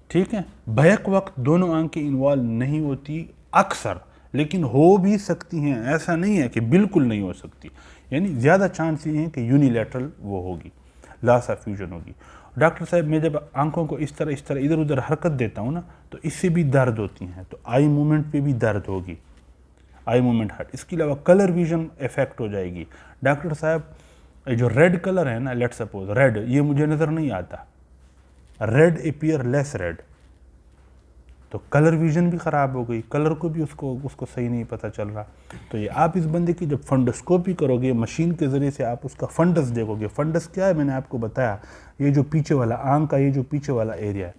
ठीक है। बैक वक्त दोनों आंखें इन्वॉल्व नहीं होती अक्सर, लेकिन हो भी सकती हैं, ऐसा नहीं है कि बिल्कुल नहीं हो सकती, यानी ज़्यादा चांस ये हैं कि यूनिलैटरल वो होगी, लॉस ऑफ फ्यूजन होगी। डॉक्टर साहब मैं जब आंखों को इस तरह इधर उधर हरकत देता हूँ ना, तो इससे भी दर्द होती हैं, तो आई मूवमेंट पे भी दर्द होगी, आई मूवमेंट हर्ट। इसके अलावा कलर विजन इफेक्ट हो जाएगी। डॉक्टर साहब जो रेड कलर है ना, लेट सपोज रेड, ये मुझे नज़र नहीं आता, रेड अपीयर लेस रेड, तो कलर विजन भी ख़राब हो गई, कलर को भी उसको सही नहीं पता चल रहा। तो ये आप इस बंदे की जब फंडोस्कोपी करोगे, मशीन के ज़रिए से आप उसका फंडस देखोगे। फंडस क्या है मैंने आपको बताया, ये जो पीछे वाला आंख का ये जो पीछे वाला एरिया है,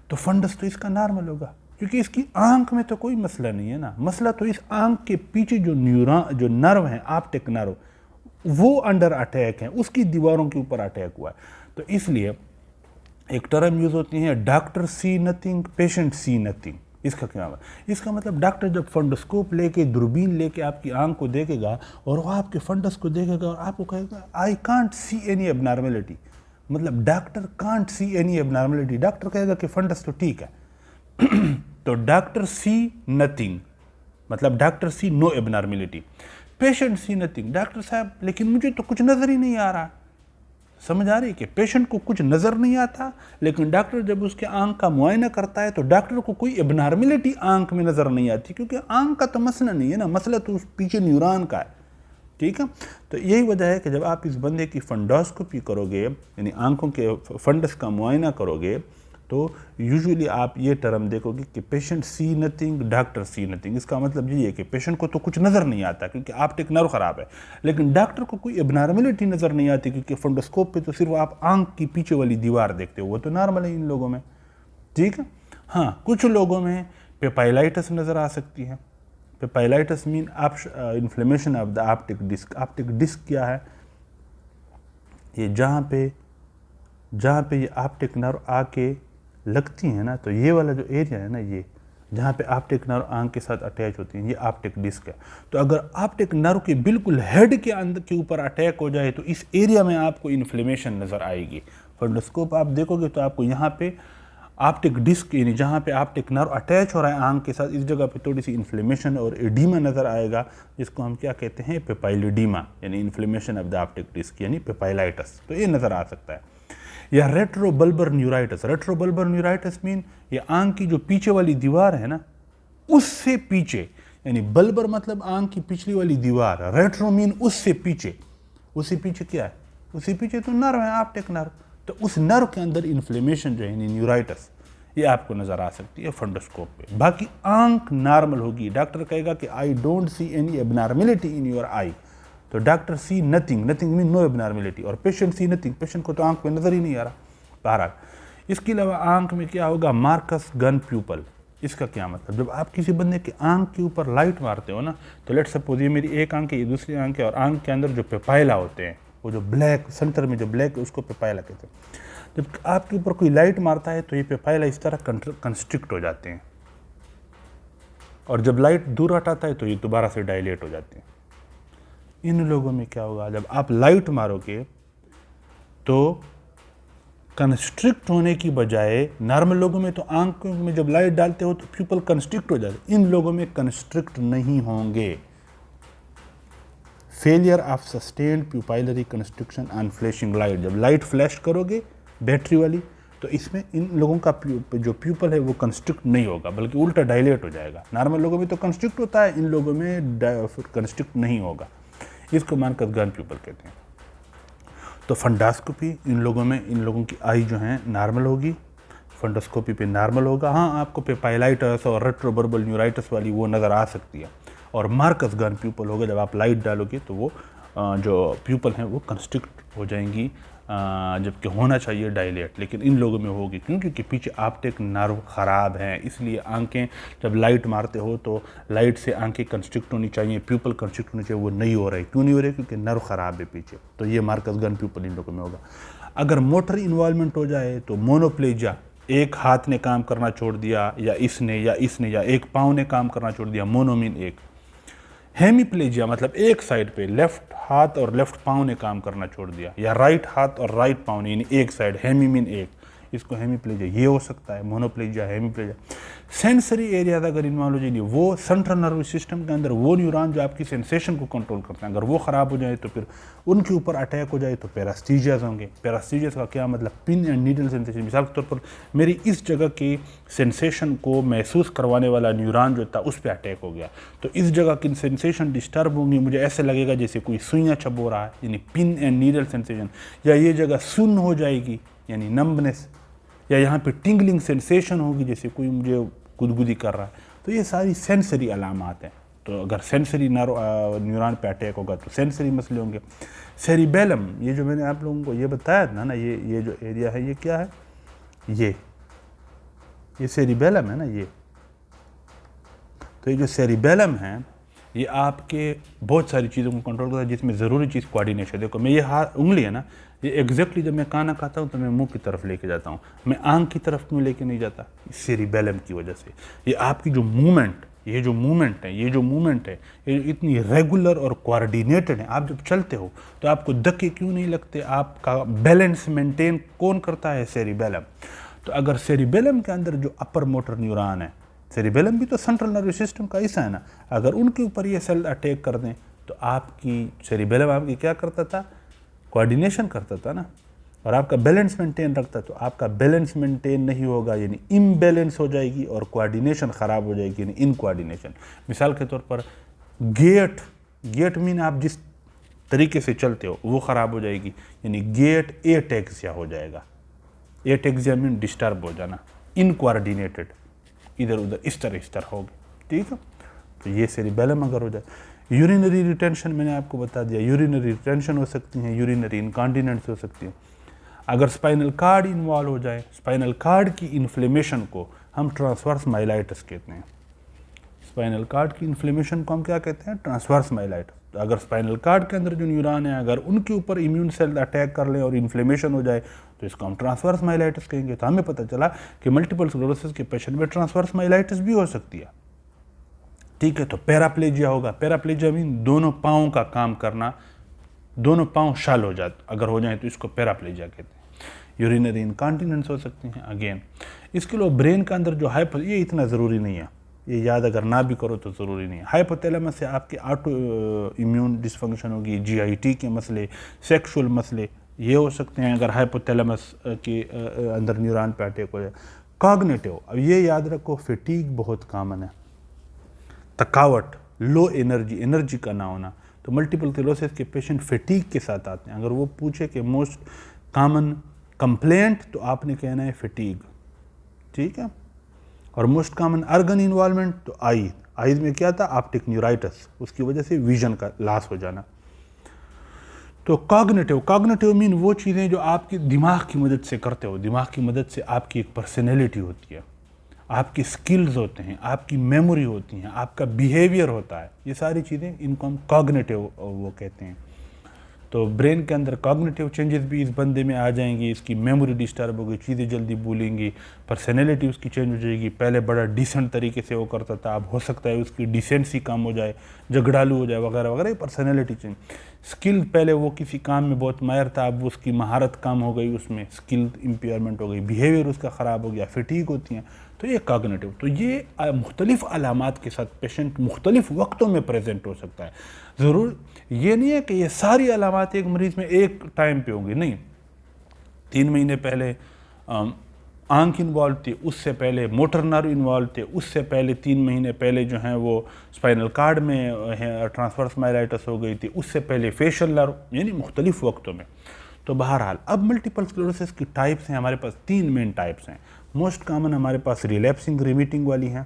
तो फंडस तो इसका नॉर्मल होगा, क्योंकि इसकी आंख में तो कोई मसला नहीं है ना। मसला तो इस आंख के पीछे जो जो नर्व है, ऑप्टिक नर्व, वो अंडर अटैक है, उसकी दीवारों के ऊपर अटैक हुआ है। तो इसलिए एक टर्म यूज़ होती है doctor see nothing patient see nothing. इसका क्या है? इसका मतलब डॉक्टर जब फंडोस्कोप लेके, दूरबीन लेके आपकी आंख को देखेगा और वो आपके फंडस को देखेगा और आपको कहेगा I can't see any abnormality, मतलब doctor can't see any abnormality, doctor कहेगा कि फंडस तो ठीक है। तो डॉक्टर सी नथिंग मतलब doctor see no abnormality, patient see nothing, doctor साहब लेकिन मुझे तो कुछ नज़र ही नहीं आ रहा। समझ आ रही है कि पेशेंट को कुछ नज़र नहीं आता, लेकिन डॉक्टर जब उसके आंख का मुआयना करता है तो डॉक्टर को कोई एबनॉर्मेलिटी आंख में नज़र नहीं आती, क्योंकि आंख का तो मसला नहीं है ना, मसला तो उस पीछे न्यूरॉन का है, ठीक है। तो यही वजह है कि जब आप इस बंदे की फंडोस्कोपी करोगे, यानी आंखों के फंडस का मुआयना करोगे, तो यूजुअली आप ये टर्म देखोगे कि patient see nothing doctor see nothing. इसका मतलब ये है कि पेशेंट को तो कुछ नज़र नहीं आता क्योंकि ऑप्टिक नर्व ख़राब है, लेकिन डॉक्टर को कोई एबनॉर्मेलिटी नज़र नहीं आती क्योंकि फंडोस्कोप पे तो सिर्फ आप आंख की पीछे वाली दीवार देखते हो, वो तो नॉर्मल है इन लोगों में, ठीक है। हाँ, कुछ लोगों में पेपाइलाइटिस नज़र आ सकती है। Papillitis mean inflammation of the optic disc. Optic disc क्या है? ये जहाँ पे ये ऑप्टिक नर्व आके लगती है ना, तो ये वाला जो एरिया है ना, ये जहाँ पे ऑप्टिक नर्व आंख के साथ अटैच होती है, ये ऑप्टिक डिस्क है। तो अगर ऑप्टिक नर्व के बिल्कुल हेड के अंदर के ऊपर अटैक हो जाए तो इस एरिया में आपको इन्फ्लेमेशन नज़र आएगी। फंडोस्कोप आप देखोगे तो आपको यहाँ पे ऑप्टिक डिस्क, यानी जहाँ पे ऑप्टिक नर्व अटैच हो रहा है आंख के साथ, इस जगह पे थोड़ी सी इन्फ्लेमेशन और एडीमा नज़र आएगा, जिसको हम क्या कहते हैं? पेपाइलिडीमा, यानी inflammation of the optic disc, यानी पेपाइलाइटिस। तो ये नज़र आ सकता है। या retrobulbar neuritis. Retrobulbar neuritis mean ये आंख की जो पीछे वाली दीवार है ना, उससे पीछे, यानी बल्बर मतलब आंख की पिछली वाली दीवार, रेट्रो मीन उससे पीछे। उससे पीछे क्या है? उससे पीछे तो नर्व है, ऑप्टिक नर्व, तो उस नर्व के अंदर इन्फ्लेमेशन जो है, यानी न्यूराइटिस, ये आपको नज़र आ सकती है फंडोस्कोप पे। बाकी आंख नॉर्मल होगी, डॉक्टर कहेगा कि I don't see any abnormality in your eye, तो doctor see nothing, nothing mean no abnormality, और पेशेंट सी नथिंग, पेशेंट को तो आंख में नज़र ही नहीं आ रहा। बहरहाल इसके अलावा आंख में क्या होगा? Marcus Gunn pupil. इसका क्या मतलब? जब आप किसी बंदे की आंख के ऊपर लाइट मारते हो ना, तो लेट सपोज ये मेरी एक आंख है, ये दूसरी आंख है, और आंख के अंदर जो पेपाइला होते हैं, वो जो ब्लैक सेंटर में जो ब्लैक है उसको पेपाइला कहते हैं। जब आपके ऊपर कोई लाइट मारता है तो ये पेपाइला इस तरह कंस्ट्रिक्ट हो जाते हैं, और जब लाइट दूर हटाता है तो ये दोबारा से डायलेट हो जाते हैं। इन लोगों में क्या होगा? जब आप लाइट मारोगे तो कंस्ट्रिक्ट होने की बजाय, नॉर्मल लोगों में तो आंखों में जब लाइट डालते हो तो प्यूपल कंस्ट्रिक्ट हो जाते, इन लोगों में कंस्ट्रिक्ट नहीं होंगे। Failure of sustained pupillary constriction on flashing light. जब लाइट फ्लैश करोगे बैटरी वाली, तो इसमें इन लोगों का जो प्यूपल है वो कंस्ट्रिक्ट नहीं होगा, बल्कि उल्टा डायलेट हो जाएगा। नॉर्मल लोगों में तो कंस्ट्रिक्ट होता है, इन लोगों में कंस्ट्रिक्ट नहीं होगा। इसको मार्कस गन प्यूपल कहते हैं। तो फंडोस्कोपी इन लोगों की आई जो है नॉर्मल होगी, फंडोस्कोपी पे नॉर्मल होगा। हाँ, आपको पेपाइलाइटिस और रेट्रोबर्बल न्यूराइटिस वाली वो नज़र आ सकती है, और मार्कस गन प्यूपल होगा। जब आप लाइट डालोगे तो वो जो प्यूपल हैं वो कंस्ट्रिक्ट हो जाएंगी, जबकि होना चाहिए डायलेट, लेकिन इन लोगों में होगी क्योंकि पीछे ऑप्टिक नर्व ख़राब है। इसलिए आंखें जब लाइट मारते हो तो लाइट से आंखें कंस्ट्रिक्ट होनी चाहिए, प्यूपल कंस्ट्रिक्ट होनी चाहिए, वो नहीं हो रही। क्यों नहीं हो रही? क्योंकि नर्व ख़राब है पीछे। तो ये मार्कस गन प्यूपल इन लोगों में होगा। अगर मोटर इन्वॉल्वमेंट हो जाए तो मोनोप्लेजिया, एक हाथ ने काम करना छोड़ दिया, या इसने या एक पाँव ने काम करना छोड़ दिया, मोनोमीन एक। हेमीप्लेजिया मतलब एक साइड पे लेफ्ट हाथ और लेफ्ट पाँव ने काम करना छोड़ दिया, या राइट हाथ और राइट पाँव ने, यानी एक साइड, हेमी मीन एक, इसको हेमीप्लेजिया ये हो सकता है। मोनोप्लेजिया, हेमीप्लेजिया। सेंसरी एरिया अगर इन्वॉल्व हो जाएगी, वो सेंट्रल नर्वस सिस्टम के अंदर वो न्यूरॉन जो आपकी सेंसेशन को कंट्रोल करते हैं, अगर वो ख़राब हो जाए तो फिर उनके ऊपर अटैक हो जाए तो पैरास्थीजियाज होंगे। पैरास्थीजियाज का क्या मतलब? Pin and needle sensation. मिसाल के तौर पर मेरी इस जगह की सेंसेशन को महसूस करवाने वाला न्यूरॉन जो था उस पर अटैक हो गया, तो इस जगह की सेंसेशन डिस्टर्ब होंगी, मुझे ऐसे लगेगा जैसे कोई सुइयाँ चबो रहा है, यानी पिन एंड नीडल सेंसेशन। या ये जगह सुन्न हो जाएगी, यानी नम्बनेस, या यहाँ पे टिंगलिंग सेंसेशन होगी जैसे कोई मुझे गुदगुदी कर रहा है। तो ये सारी सेंसरी अलामात हैं। तो अगर सेंसरी न्यूरॉन पे अटैक होगा तो सेंसरी मसले होंगे। सेरिबेलम, ये जो मैंने आप लोगों को ये बताया था ना, ये जो एरिया है ये क्या है? ये सेरिबेलम है ना ये। तो ये जो सेरिबेलम है ये आपके बहुत सारी चीज़ों को कंट्रोल करता है, जिसमें ज़रूरी चीज़ कोऑर्डिनेशन। देखो मैं ये हाथ उंगली है ना, ये एग्जैक्टली जब मैं खाना खाता हूँ तो मैं मुंह की तरफ लेके जाता हूँ, मैं आंख की तरफ क्यों लेके नहीं जाता? सेरिबेलम की वजह से। ये आपकी जो मूवमेंट है, ये इतनी रेगुलर और कोऑर्डिनेटेड है। आप जब चलते हो तो आपको धक्के क्यों नहीं लगते? आपका बैलेंस मेंटेन कौन करता है? सेरिबेलम। तो अगर सेरिबेलम के अंदर जो अपर मोटर न्यूरॉन है, सेरिबेलम भी तो सेंट्रल नर्वस सिस्टम का हिस्सा है ना, अगर उनके ऊपर ये सेल अटैक कर दें तो आपकी सेरिबेलम आपकी क्या करता था? कोऑर्डिनेशन करता था ना, और आपका बैलेंस मेंटेन रखता। तो आपका बैलेंस मेंटेन नहीं होगा, यानी इम्बैलेंस हो जाएगी, और कोऑर्डिनेशन ख़राब हो जाएगी, यानी इनकोऑर्डिनेशन। मिसाल के तौर पर गेट मीन आप जिस तरीके से चलते हो वो ख़राब हो जाएगी, यानी गेट एटेक्सिया हो जाएगा। एटेक्सिया मीन डिस्टर्ब हो जाना, इनकोऑर्डिनेटेड, इधर उधर इस तरह होगी, ठीक है। तो ये सेरिबेलम अगर हो जाए। यूरिनरी रिटेंशन मैंने आपको बता दिया, यूरिनरी रिटेंशन हो सकती है, यूरिनरी इनकॉन्टिनेंस हो सकती है। अगर स्पाइनल कार्ड इन्वॉल्व हो जाए, स्पाइनल कार्ड की इन्फ्लेमेशन को हम ट्रांसवर्स माइलाइटिस कहते हैं। स्पाइनल कार्ड की इन्फ्लेमेशन को हम क्या कहते हैं? Transverse myelitis. तो अगर स्पाइनल कार्ड के अंदर जो न्यूरॉन है, अगर उनके ऊपर इम्यून सेल अटैक कर ले और इन्फ्लेमेशन हो जाए तो इसको हम ट्रांसवर्स माइलाइटिस कहेंगे। तो हमें पता चला कि मल्टीपल स्क्लेरोसिस के पेशेंट में ट्रांसवर्स माइलाइटिस भी हो सकती है, ठीक है। तो पैराप्लेजिया होगा। पैराप्लेजिया मीन दोनों पाँव का काम करना, दोनों पाँव शाल हो जाते, अगर हो जाए तो इसको पैराप्लेजिया कहते हैं। यूरिनरी इनकॉन्टिनेंस हो सकती हैं। अगेन इसके लिए ब्रेन के अंदर जो ये इतना ज़रूरी नहीं है, ये याद अगर ना भी करो तो ज़रूरी नहीं है। हाइपोथैलेमस से आपके ऑटो इम्यून डिसफंक्शन होगी, जीआईटी के मसले, सेक्सुअल मसले ये हो सकते हैं अगर हाइपोथैलेमस के अंदर न्यूरॉन पे अटैक हो जाए। कॉग्निटिव, अब ये याद रखो, फटीग बहुत कॉमन है, थकावट, लो एनर्जी का ना होना। तो मल्टीपल स्क्लेरोसिस के पेशेंट फटीग के साथ आते हैं। अगर वो पूछे कि मोस्ट कॉमन कंप्लेंट, तो आपने कहना है फटीग, ठीक है। और मोस्ट कॉमन अर्गन इन्वॉल्वमेंट, तो आईज में क्या था? ऑप्टिक न्यूराइटिस, उसकी वजह से विजन का लॉस हो जाना। तो कॉग्निटिव मीन वो चीज़ें जो आपकी दिमाग की मदद से करते हो, दिमाग की मदद से आपकी एक पर्सनैलिटी होती है, आपकी स्किल्स होते हैं, आपकी मेमोरी होती हैं, आपका बिहेवियर होता है, ये सारी चीज़ें इनको हम कॉग्निटिव वो कहते हैं। तो ब्रेन के अंदर कॉग्निटिव चेंजेस भी इस बंदे में आ जाएंगी, इसकी मेमोरी डिस्टर्ब होगी, चीज़ें जल्दी भूलेंगी, पर्सनैलिटी उसकी चेंज हो जाएगी। पहले बड़ा डिसेंट तरीके से वो करता था, अब हो सकता है उसकी डिसेंसी कम हो जाए, झगड़ालू हो जाए वगैरह वगैरह, पर्सनैलिटी चेंज। स्किल, पहले वो किसी काम में बहुत माहिर था, अब उसकी महारत कम हो गई, उसमें स्किल इम्पेयरमेंट हो गई, बिहेवियर उसका ख़राब हो गया, फटीग होती हैं। तो ये कॉग्निटिव, तो ये मुख्तलिफ अलामात के साथ पेशेंट मुख्तलिफ वक्तों में प्रेजेंट हो सकता है। ज़रूर ये नहीं है कि ये सारी अलामात एक मरीज़ में एक टाइम पे होंगी, नहीं। 3 महीने पहले आंख इन्वॉल्व थी, उससे पहले मोटर नर्व इन्वॉल्व थे, उससे पहले 3 महीने पहले जो हैं वो स्पाइनल कार्ड में ट्रांसवर्स माइलाइटिस हो गई थी, उससे पहले फेशियल नर्व, यानी मुख्तलिफ वक्तों में। तो बहरहाल अब मल्टीपल स्क्लेरोसिस की टाइप्स हैं हमारे पास, 3 मेन टाइप्स हैं। मोस्ट कॉमन हमारे पास रिलैप्सिंग रिमिटिंग वाली हैं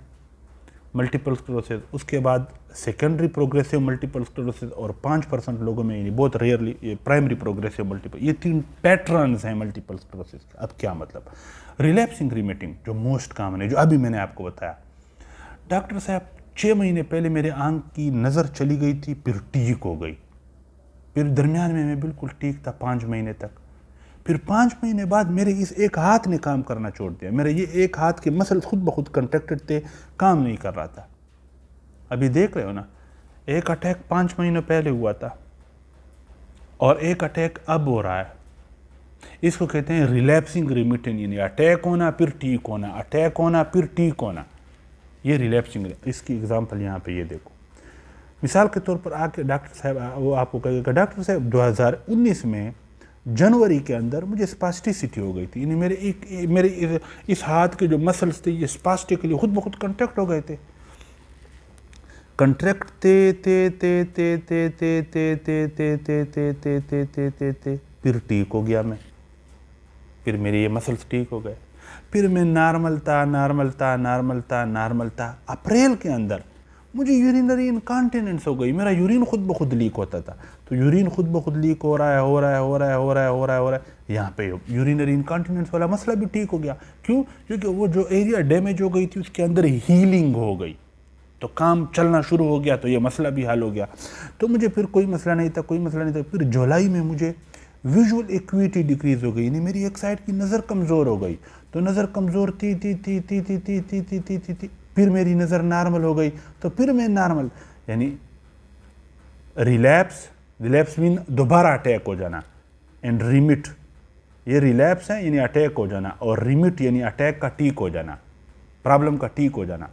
मल्टीपल स्क्लेरोसिस, उसके बाद सेकेंडरी प्रोग्रेसिव मल्टीपल स्क्लेरोसिस, और 5% लोगों में, यानी बहुत रेयरली, ये प्राइमरी प्रोग्रेसिव मल्टीपल। ये 3 पैटर्न्स हैं मल्टीपल स्क्लेरोसिस के। अब क्या मतलब? रिलैप्सिंग रिमिटिंग जो मोस्ट कॉमन है, जो अभी मैंने आपको बताया, डॉक्टर साहब 6 महीने पहले मेरे आंख की नज़र चली गई थी, फिर ठीक हो गई, फिर दरमियान में मैं बिल्कुल ठीक था 5 महीने तक, फिर 5 महीने बाद मेरे इस एक हाथ ने काम करना छोड़ दिया, मेरे ये एक हाथ के मसल खुद ब खुद कंट्रैक्टेड थे, काम नहीं कर रहा था। अभी देख रहे हो ना, एक अटैक 5 महीने पहले हुआ था और एक अटैक अब हो रहा है। इसको कहते हैं रिलैप्सिंग रिमिटेंट, यानी अटैक होना फिर ठीक होना, अटैक होना फिर ठीक होना, ये रिलैप्सिंग। इसकी एग्जांपल यहाँ पे ये देखो, मिसाल के तौर पर आके डॉक्टर साहब, वो आपको कहेगा डॉक्टर साहब 2019 में जनवरी के अंदर मुझे स्पास्टिसिटी हो गई थी, यानी मेरे इस हाथ के जो मसल्स थे ये स्पास्टिकली खुद ब खुद कंट्रैक्ट हो गए थे। कंट्रैक्ट ते ते ते ते ते ते ते ते ते ते ते ते ते ते ते ते फिर ठीक हो गया मैं, फिर मेरे ये मसल्स ठीक हो गए, फिर मैं नॉर्मल था। अप्रैल के अंदर मुझे यूरिनरी इनकॉन्टिनेंस हो गई, मेरा यूरिन खुद ब खुद लीक होता था, तो यूरिन खुद ब खुद लीक हो रहा है। यहाँ पे यूरिनरी इनकॉन्टिनेंस वाला मसला भी ठीक हो गया। क्यों? क्योंकि वो जो एरिया डैमेज हो गई थी उसके अंदर हीलिंग हो गई, तो काम चलना शुरू हो गया, तो ये मसला भी हल हो गया। तो मुझे फिर कोई मसला नहीं था। फिर जुलाई में मुझे विजुअल एक्यूटी डिक्रीज हो गई, यानी मेरी एक साइड की नज़र कमज़ोर हो गई, तो नज़र कमज़ोर थी, फिर मेरी नज़र नॉर्मल हो गई, तो फिर मैं नॉर्मल, यानी रिलैप्स मीन दोबारा अटैक हो जाना, एंड रिमिट, ये रिलैप्स है यानी अटैक हो जाना, और रिमिट यानी अटैक का ठीक हो जाना, प्रॉब्लम का ठीक हो जाना।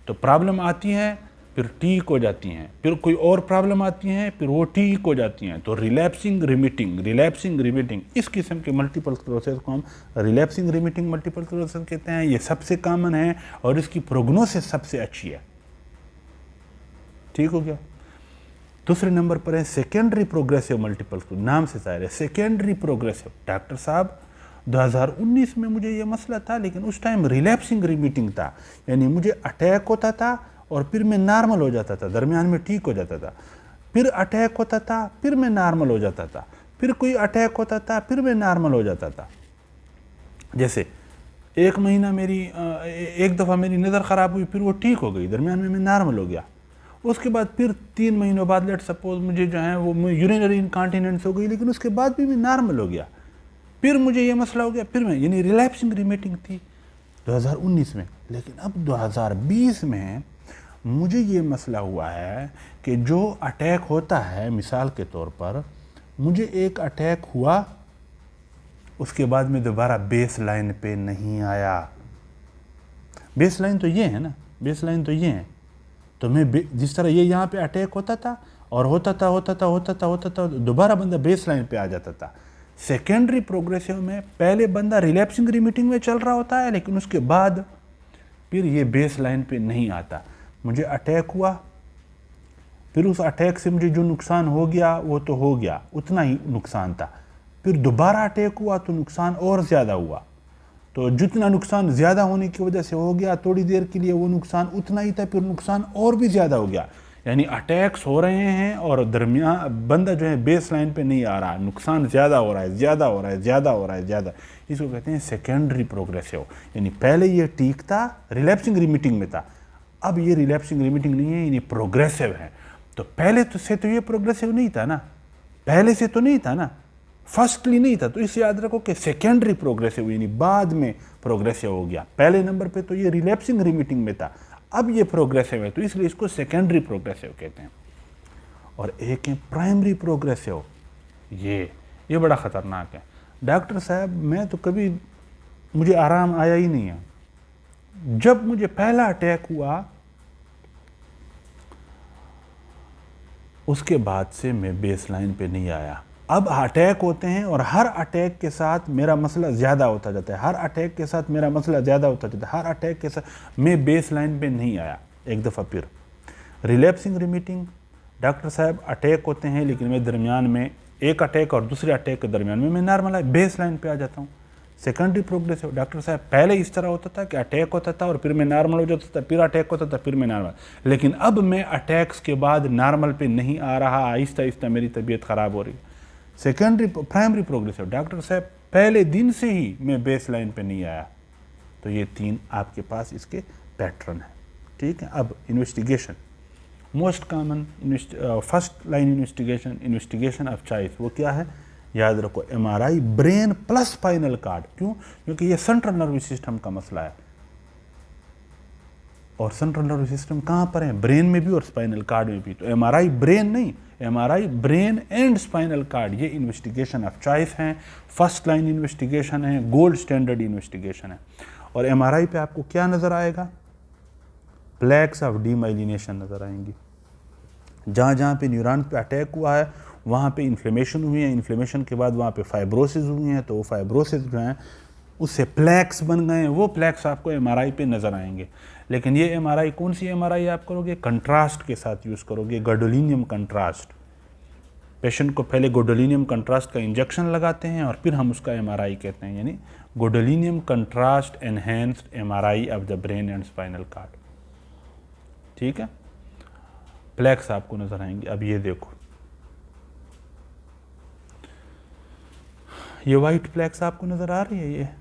तो प्रॉब्लम आती है फिर ठीक हो जाती हैं, फिर कोई और प्रॉब्लम आती हैं फिर वो ठीक हो जाती हैं, तो रिलैप्सिंग रिमिटिंग इस किस्म के मल्टीपल स्क्लेरोसिस को हम रिलैप्सिंग रिमिटिंग मल्टीपल स्क्लेरोसिस कहते हैं। ये सबसे कॉमन है और इसकी प्रोग्नोसिस सबसे अच्छी है। ठीक हो गया। दूसरे नंबर पर है सेकेंडरी प्रोग्रेसिव मल्टीपल स्क्लेरोसिस, नाम से जाहिर है सेकेंडरी प्रोग्रेसिव। डॉक्टर साहब 2019 में मुझे ये मसला था, लेकिन उस टाइम रिलैप्सिंग रिमिटिंग था, यानी मुझे अटैक होता था और फिर मैं नॉर्मल हो जाता था, दरमियान में ठीक हो जाता था, फिर अटैक होता था, फिर मैं नॉर्मल हो जाता था, फिर कोई अटैक होता था, फिर मैं नॉर्मल हो जाता था। जैसे एक महीना एक दफ़ा मेरी नज़र ख़राब हुई, फिर वो ठीक हो गई, दरमियान में मैं नॉर्मल हो गया। उसके बाद फिर 3 महीनों बाद लेट सपोज मुझे जो है वो यूरिनरी इनकॉन्टिनेंस हो गई, लेकिन उसके बाद भी मैं नॉर्मल हो गया, फिर मुझे ये मसला हो गया, फिर मैं, यानी रिलैप्सिंग रिमिटिंग थी 2019 में। लेकिन अब 2020 में मुझे ये मसला हुआ है कि जो अटैक होता है, मिसाल के तौर पर मुझे एक अटैक हुआ, उसके बाद में दोबारा बेस लाइन पे नहीं आया। बेस लाइन तो ये है ना, बेस लाइन तो ये है, तो मैं जिस तरह ये यहाँ पे अटैक होता था और होता था दोबारा बंदा बेस लाइन पे आ जाता था। सेकेंडरी प्रोग्रेसिव में पहले बंदा रिलैप्सिंग रिमिटिंग में चल रहा होता है, लेकिन उसके बाद फिर ये बेस लाइन पे नहीं आता। मुझे अटैक हुआ, फिर उस अटैक से मुझे जो नुकसान हो गया वो तो हो गया, उतना ही नुकसान था। फिर दोबारा अटैक हुआ तो नुकसान और ज़्यादा हुआ, तो जितना नुकसान ज़्यादा होने की वजह से हो गया, थोड़ी देर के लिए वो नुकसान उतना ही था, फिर नुकसान और भी ज़्यादा हो गया। यानी अटैक्स हो रहे हैं और दरमियान बंदा जो है बेस लाइन पे नहीं आ रहा, नुकसान ज़्यादा हो रहा है। इसको कहते हैं सेकेंडरी प्रोग्रेसिव, यानी पहले ये ठीक था, रिलैप्सिंग रिमिटिंग में था, अब ये रिलैप्सिंग रिमिटिंग नहीं है, यानी प्रोग्रेसिव है। तो पहले से तो ये प्रोग्रेसिव नहीं था ना, पहले से तो नहीं था ना, फर्स्टली नहीं था, तो इसे याद रखो कि सेकेंडरी प्रोग्रेसिव यानी बाद में प्रोग्रेसिव हो गया। पहले नंबर पे तो ये रिलैप्सिंग रिमिटिंग में था, अब ये प्रोग्रेसिव है, तो इसलिए इसको सेकेंडरी प्रोग्रेसिव कहते हैं। और एक है प्राइमरी प्रोग्रेसिव, ये बड़ा ख़तरनाक है। डॉक्टर साहब मैं तो कभी, मुझे आराम आया ही नहीं है। जब मुझे पहला अटैक हुआ उसके बाद से मैं बेस लाइन पे नहीं आया। अब अटैक होते हैं और हर अटैक के साथ मेरा मसला ज़्यादा होता जाता है, हर अटैक के साथ मेरा मसला ज़्यादा होता जाता है, हर अटैक के साथ मैं बेस लाइन पे नहीं आया। एक दफ़ा फिर रिलैप्सिंग रिमिटिंग, डॉक्टर साहब अटैक होते हैं लेकिन मैं दरमियान में, एक अटैक और दूसरे अटैक के दरमियान में मैं नॉर्मल बेस लाइन पे आ जाता हूँ। सेकेंडरी प्रोग्रेसिव, डॉक्टर साहब पहले इस तरह होता था कि अटैक होता था और फिर मैं नॉर्मल हो जाता था, फिर अटैक होता था, फिर मैं नॉर्मल, लेकिन अब मैं अटैक्स के बाद नॉर्मल पे नहीं आ रहा, आहिस्ता आहिस्ता मेरी तबीयत ख़राब हो रही। सेकेंडरी प्राइमरी प्रोग्रेसिव, डॉक्टर साहब पहले दिन से ही मैं बेस लाइन पे नहीं आया। तो ये 3 आपके पास इसके पैटर्न है। ठीक है। अब investigation, most common first line investigation of choice, वो क्या है? याद रखो, MRI brain plus spinal cord. क्यों? क्योंकि ये सेंट्रल नर्वस सिस्टम का मसला है, और सेंट्रल नर्वस सिस्टम कहाँ पर है? ब्रेन में भी और स्पाइनल कार्ड में भी। तो एमआरआई ब्रेन नहीं, MRI brain and spinal cord, ये इन्वेस्टिगेशन ऑफ चॉइस है, फर्स्ट लाइन इन्वेस्टिगेशन है, गोल्ड स्टैंडर्ड इन्वेस्टिगेशन है। और एमआरआई पे आपको क्या नज़र आएगा? प्लेक्स ऑफ डीमाइलिनेशन नज़र आएंगी। जहाँ जहाँ पे न्यूरॉन पे अटैक हुआ है वहाँ पे इन्फ्लेमेशन हुई है, इन्फ्लेमेशन के बाद वहाँ पे फाइब्रोसिस हुई हैं, तो वो फाइब्रोसिस जो हैं उससे प्लेक्स बन गए हैं, वो प्लेक्स आपको एमआरआई पे नज़र आएंगे। लेकिन ये एमआरआई कौन सी एमआरआई आप करोगे? कंट्रास्ट के साथ यूज़ करोगे, गैडोलिनियम कंट्रास्ट। पेशेंट को पहले गैडोलिनियम कंट्रास्ट का इंजेक्शन लगाते हैं और फिर हम उसका एमआरआई कहते हैं, यानी gadolinium contrast enhanced MRI of the brain and spinal cord. ठीक है, प्लेक्स आपको नज़र आएंगे। अब ये देखो, ये वाइट प्लेक्स आपको नज़र आ रही है,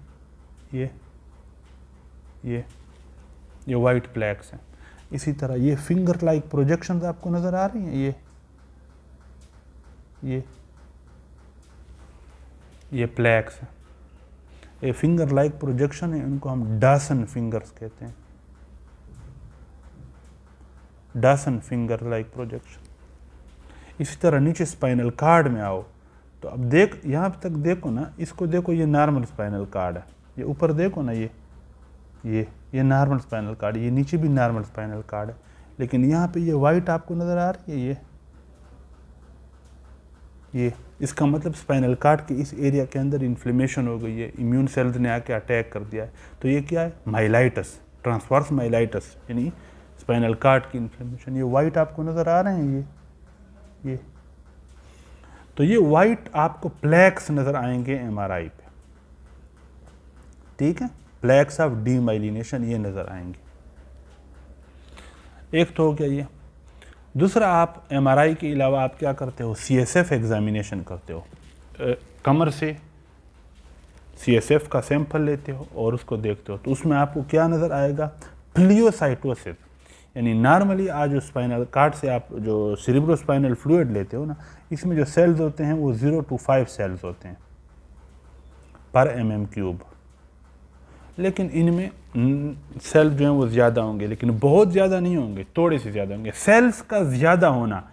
ये वाइट प्लेक्स हैं। इसी तरह ये फिंगर लाइक प्रोजेक्शंस आपको नज़र आ रही हैं, ये प्लेक्स हैं, ये फिंगर लाइक प्रोजेक्शन है, उनको हम डासन फिंगर्स कहते हैं, डासन फिंगर लाइक प्रोजेक्शन। इसी तरह नीचे स्पाइनल कार्ड में आओ तो अब देख, यहाँ तक देखो ना, इसको देखो, ये नॉर्मल स्पाइनल कार्ड है, ये ऊपर देखो ना, ये नॉर्मल स्पाइनल कार्ड, ये नीचे भी नॉर्मल स्पाइनल कार्ड है, लेकिन यहाँ पे ये वाइट आपको नज़र आ रही है, ये इसका मतलब स्पाइनल कार्ड के इस एरिया के अंदर इन्फ्लेमेशन हो गई है, इम्यून सेल्स ने आके अटैक कर दिया है। तो ये क्या है? माइलाइटस, ट्रांसवर्स माइलाइटस, यानी स्पाइनल कार्ड की इन्फ्लेमेशन। ये वाइट आपको नज़र आ रहे हैं, ये तो ये वाइट आपको प्लेक्स नज़र आएंगे एमआरआई पे। ठीक है, प्लेक्स ऑफ डीमाइलिनेशन ये नज़र आएंगे। एक तो हो गया ये। दूसरा, आप एमआरआई के अलावा आप क्या करते हो? सीएसएफ एग्जामिनेशन करते हो। कमर से सीएसएफ का सैंपल लेते हो और उसको देखते हो, तो उसमें आपको क्या नज़र आएगा? प्लियोसाइटोसिस, यानी नॉर्मली आज जो स्पाइनल कार्ड से आप जो सेरिब्रोस्पाइनल फ्लूइड लेते हो ना, इसमें जो सेल्स होते हैं वो 0 to 5 सेल्स होते हैं पर mm³। लेकिन इनमें सेल्स जो हैं वो ज़्यादा होंगे, लेकिन बहुत ज़्यादा नहीं होंगे, थोड़े से ज़्यादा होंगे। सेल्स का ज़्यादा होना,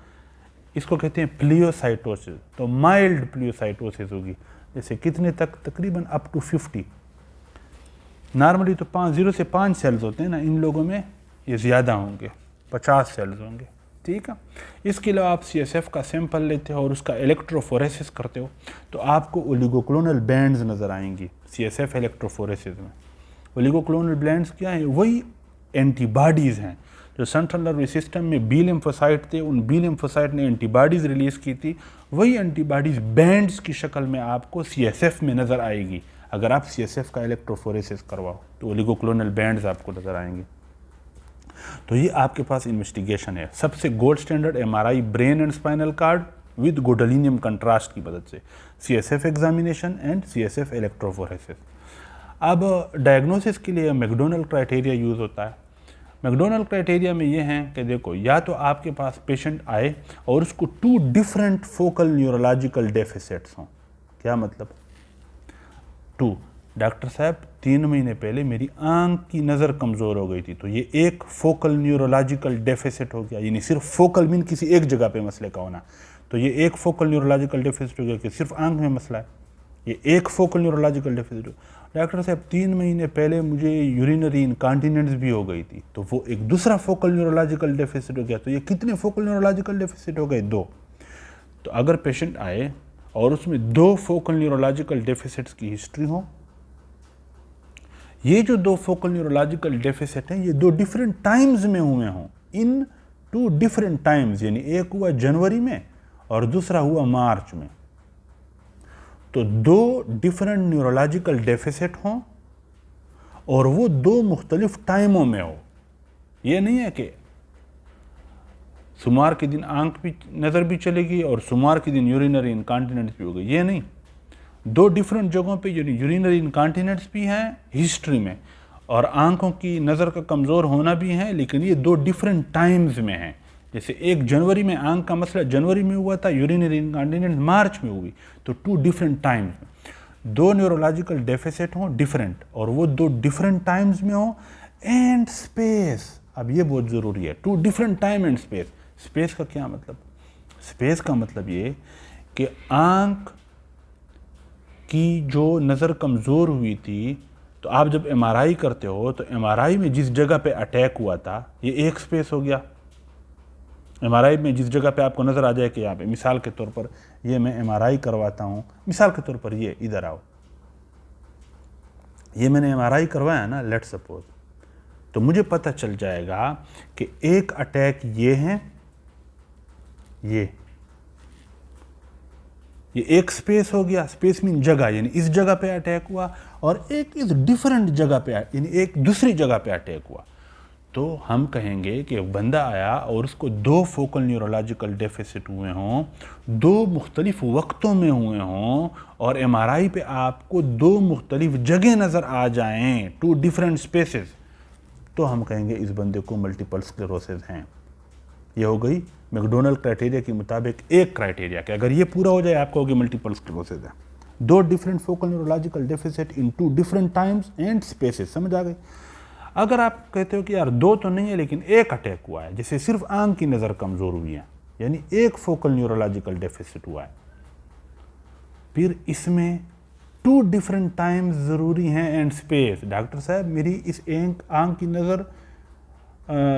इसको कहते हैं प्लियोसाइटोसिस। तो माइल्ड प्लियोसाइटोसिस होगी, जैसे कितने तक? तकरीबन अप टू 50। नॉर्मली तो 0 से 5 सेल्स होते हैं ना, इन लोगों में ये ज़्यादा होंगे, 50 सेल्स होंगे। ठीक है, इसके अलावा आप सीएसएफ का सैंपल लेते हो और उसका इलेक्ट्रोफोरेसिस करते हो, तो आपको ओलिगोक्लोनल बैंड्स नज़र आएंगी सीएसएफ इलेक्ट्रोफोरेसिस में। ओलिगोक्लोनल बैंड्स क्या हैं? वही एंटीबॉडीज़ हैं जो सेंट्रल नर्वस सिस्टम में बी लिम्फोसाइट थे, उन बी लिम्फोसाइट ने एंटीबॉडीज़ रिलीज़ की थी, वही एंटीबॉडीज़ बैंड्स की शक्ल में आपको सीएसएफ में नज़र आएगी। अगर आप सीएसएफ का इलेक्ट्रोफोरेसिस करवाओ तो ओलिगोक्लोनल बैंड्स आपको नज़र आएंगे। तो ये आपके पास इन्वेस्टिगेशन है। सबसे gold standard MRI brain and spinal cord with gadolinium contrast की मदद से, CSF examination and CSF electrophoresis. अब डायग्नोसिस के लिए मैकडोनल्ड क्राइटेरिया यूज़ होता है। मैकडोनल्ड क्राइटेरिया में ये हैं कि देखो, या तो आपके पास पेशेंट आए और उसको 2 डिफरेंट फोकल न्यूरोलॉजिकल डेफिसिट्स हों। क्या मतलब? 2, डॉक्टर साहब 3 महीने पहले मेरी आंख की नज़र कमज़ोर हो गई थी, तो ये एक फोकल न्यूरोलॉजिकल डेफिसिट हो गया, यानी सिर्फ फोकल मीन किसी एक जगह पे मसले का होना, तो ये एक फोकल न्यूरोलॉजिकल डेफिसिट हो गया कि सिर्फ आंख में मसला है, ये एक फोकल न्यूरोलॉजिकल डेफिसिट हो। डॉक्टर साहब 3 महीने पहले मुझे यूरिनरी इनकॉन्टिनेंस भी हो गई थी, तो वो एक दूसरा फोकल न्यूरोलॉजिकल डेफिसिट हो गया। तो ये कितने फोकल न्यूरोलॉजिकल डेफिसिट हो गए? 2। तो अगर पेशेंट आए और उसमें 2 फोकल न्यूरोलॉजिकल डेफिसिट्स की हिस्ट्री हो, ये जो 2 फोकल न्यूरोलॉजिकल डेफिसिट हैं ये 2 डिफरेंट टाइम्स में हुए हों, इन 2 डिफरेंट टाइम्स, यानी एक हुआ जनवरी में और दूसरा हुआ मार्च में, तो 2 डिफरेंट न्यूरोलॉजिकल डेफिसिट हों और वो 2 मुख्तलिफ टाइमों में हो। ये नहीं है कि सोमवार के दिन आंख भी नज़र भी चलेगी और सोमवार के दिन यूरिनरी इनकॉन्टिनेंस भी हो गई, ये नहीं। 2 डिफरेंट जगहों पे यूरिनरी इनकॉन्टिनेंस भी हैं हिस्ट्री में और आंखों की नज़र का कमज़ोर होना भी है, लेकिन ये 2 डिफरेंट टाइम्स में हैं। जैसे 1 जनवरी में आंख का मसला जनवरी में हुआ था, यूरिनरी इनकॉन्टिनेंस मार्च में हुई, तो 2 डिफरेंट टाइम्स में 2 न्यूरोलॉजिकल डेफिसिट हों डिफरेंट, और वो 2 डिफरेंट टाइम्स में हों एंड स्पेस। अब ये बहुत ज़रूरी है, 2 different time and space. Space का क्या मतलब? स्पेस का मतलब ये कि आंख की जो नज़र कमज़ोर हुई थी, तो आप जब एमआरआई करते हो तो एमआरआई में जिस जगह पे अटैक हुआ था ये एक स्पेस हो गया। एमआरआई में जिस जगह पे आपको नज़र आ जाए कि यहाँ पे, मिसाल के तौर पर ये मैं एमआरआई करवाता हूँ, मिसाल के तौर पर ये इधर आओ, ये मैंने एमआरआई करवाया ना, लेट सपोज, तो मुझे पता चल जाएगा कि एक अटैक ये है, ये एक स्पेस हो गया। स्पेस मीन जगह, यानी इस जगह पे अटैक हुआ, और एक इस डिफरेंट जगह पे, यानी एक दूसरी जगह पे अटैक हुआ। तो हम कहेंगे कि बंदा आया और उसको 2 फोकल न्यूरोलॉजिकल डेफिसिट हुए हों, 2 मुख्तलिफ वक्तों में हुए हों, और एमआरआई पे आपको 2 मुख्तलिफ जगह नज़र आ जाएं, 2 डिफरेंट स्पेसेस, तो हम कहेंगे इस बंदे को मल्टीपल स्क्लेरोसिस हैं। ये हो गई मैकडोनल्ड क्राइटेरिया के मुताबिक एक क्राइटेरिया कि अगर ये पूरा हो जाए आपको होगी मल्टीपल स्क्लेरोसिस है। 2 different focal neurological deficit in 2 different times and spaces, समझ आ गई? अगर आप कहते हो कि यार 2 तो नहीं है लेकिन एक अटैक हुआ है, जैसे सिर्फ आंख की नज़र कमज़ोर हुई है, यानी एक फोकल न्यूरोलॉजिकल डेफिसिट हुआ है, फिर इसमें 2 डिफरेंट टाइम्स ज़रूरी हैं एंड स्पेस। डॉक्टर साहब मेरी इस आंख की नज़र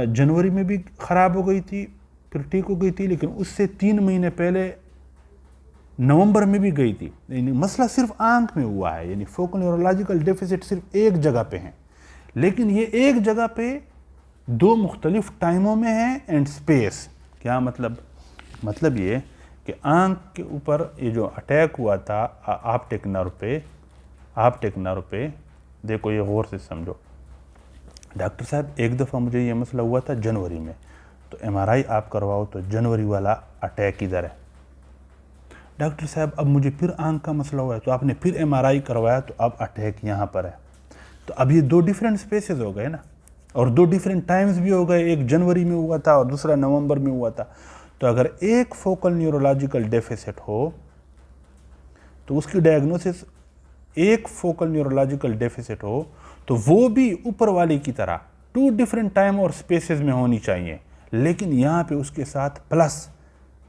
जनवरी में भी ख़राब हो गई थी, फिर ठीक हो गई थी, लेकिन उससे 3 महीने पहले नवंबर में भी गई थी। यानी मसला सिर्फ आंख में हुआ है, यानी फोकल न्यूरोलॉजिकल डेफिसिट सिर्फ एक जगह पे हैं, लेकिन ये एक जगह पे 2 मुख्तलिफ टाइमों में है एंड स्पेस। क्या मतलब? मतलब ये कि आंख के ऊपर ये जो अटैक हुआ था ऑप्टिक नर्व पे, देखो ये गौर से समझो। डॉक्टर साहब एक दफ़ा मुझे ये मसला हुआ था जनवरी में, तो एमआरआई आप करवाओ तो जनवरी वाला अटैक इधर है। डॉक्टर साहब अब मुझे फिर आंख का मसला हुआ है, तो आपने फिर एमआरआई करवाया तो अब अटैक यहाँ पर है। तो अब ये 2 डिफरेंट स्पेसेस हो गए ना, और 2 डिफरेंट टाइम्स भी हो गए, एक जनवरी में हुआ था और दूसरा नवंबर में हुआ था। तो अगर एक फोकल न्यूरोलॉजिकल डेफिसिट हो तो उसकी डायग्नोसिस, एक फोकल न्यूरोलॉजिकल डेफिसिट हो तो वो भी ऊपर वाले की तरह 2 डिफरेंट टाइम और स्पेसेस में होनी चाहिए, लेकिन यहाँ पे उसके साथ प्लस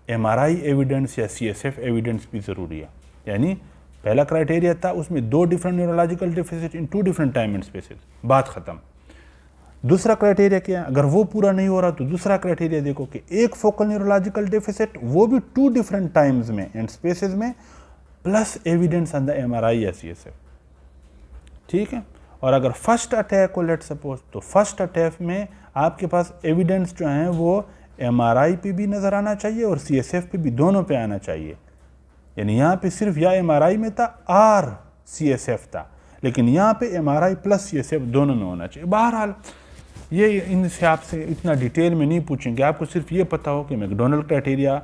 एमआरआई एविडेंस या सीएसएफ एविडेंस भी ज़रूरी है। यानी पहला क्राइटेरिया था उसमें 2 different neurological deficit in 2 different time and spaces, बात ख़त्म। दूसरा क्राइटेरिया क्या है? अगर वो पूरा नहीं हो रहा तो दूसरा क्राइटेरिया देखो कि एक फोकल न्यूरोलॉजिकल डेफिसिट, वो भी 2 डिफरेंट टाइम्स में एंड स्पेसेस में, plus evidence on the MRI या सीएसएफ। ठीक है। और अगर फर्स्ट अटैक हो लेट सपोज, तो फर्स्ट अटैक में आपके पास एविडेंस जो हैं वो एमआरआई पे भी नज़र आना चाहिए और सीएसएफ पे भी, दोनों पे आना चाहिए। यानी यहाँ पे सिर्फ या एमआरआई में था और सीएसएफ था, लेकिन यहाँ पे एमआरआई प्लस सीएसएफ दोनों में होना चाहिए। बहरहाल ये इनसे आपसे इतना डिटेल में नहीं पूछेंगे, आपको सिर्फ ये पता हो कि मैकडोनल्ड क्राइटेरिया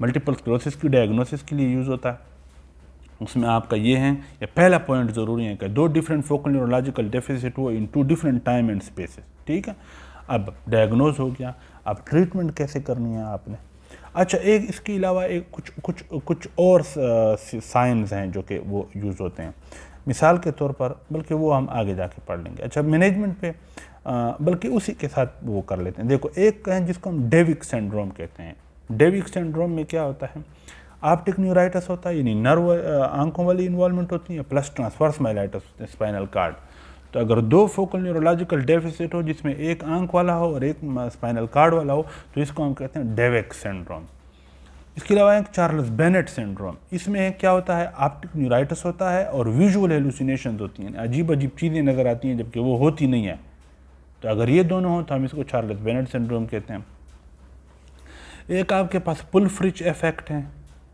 मल्टीपल स्क्लेरोसिस की डायग्नोसिस के लिए यूज़ होता है। उसमें आपका ये है, ये पहला पॉइंट ज़रूरी है कि 2 डिफरेंट फोकल न्यूरोलॉजिकल डेफिसिट हो इन 2 डिफरेंट टाइम एंड स्पेसेस। ठीक है। अब डायग्नोज हो गया, अब ट्रीटमेंट कैसे करनी है आपने। अच्छा, एक इसके अलावा एक कुछ और साइंस हैं जो कि वो यूज़ होते हैं, मिसाल के तौर पर, बल्कि वो हम आगे जाके पढ़ लेंगे। अच्छा, मैनेजमेंट पे बल्कि उसी के साथ वो कर लेते हैं। देखो, एक है जिसको हम डेविक सिंड्रोम कहते हैं। डेविक सिंड्रोम में क्या होता है? ऑप्टिक न्यूराइटिस होता है, यानी नर्व आंखों वाली इन्वॉल्वमेंट होती है, प्लस ट्रांसवर्स माइलाइटिस होते हैं, स्पाइनल कार्ड। तो अगर 2 फोकल न्यूरोलॉजिकल डेफिसिट हो जिसमें एक आंख वाला हो और एक स्पाइनल कार्ड वाला हो, तो इसको हम कहते हैं डेविक सिंड्रोम। इसके अलावा एक चार्ल्स बेनेट सिंड्रोम, इसमें क्या होता है? ऑप्टिक न्यूराइटिस होता है और विजुअल हेलुसिनेशंस होती हैं, अजीब अजीब चीज़ें नज़र आती हैं जबकि वो होती नहीं है। तो अगर ये दोनों हो तो हम इसको चार्ल्स बेनेट सिंड्रोम कहते हैं। एक आपके पास पुल-फ्रिच इफेक्ट है,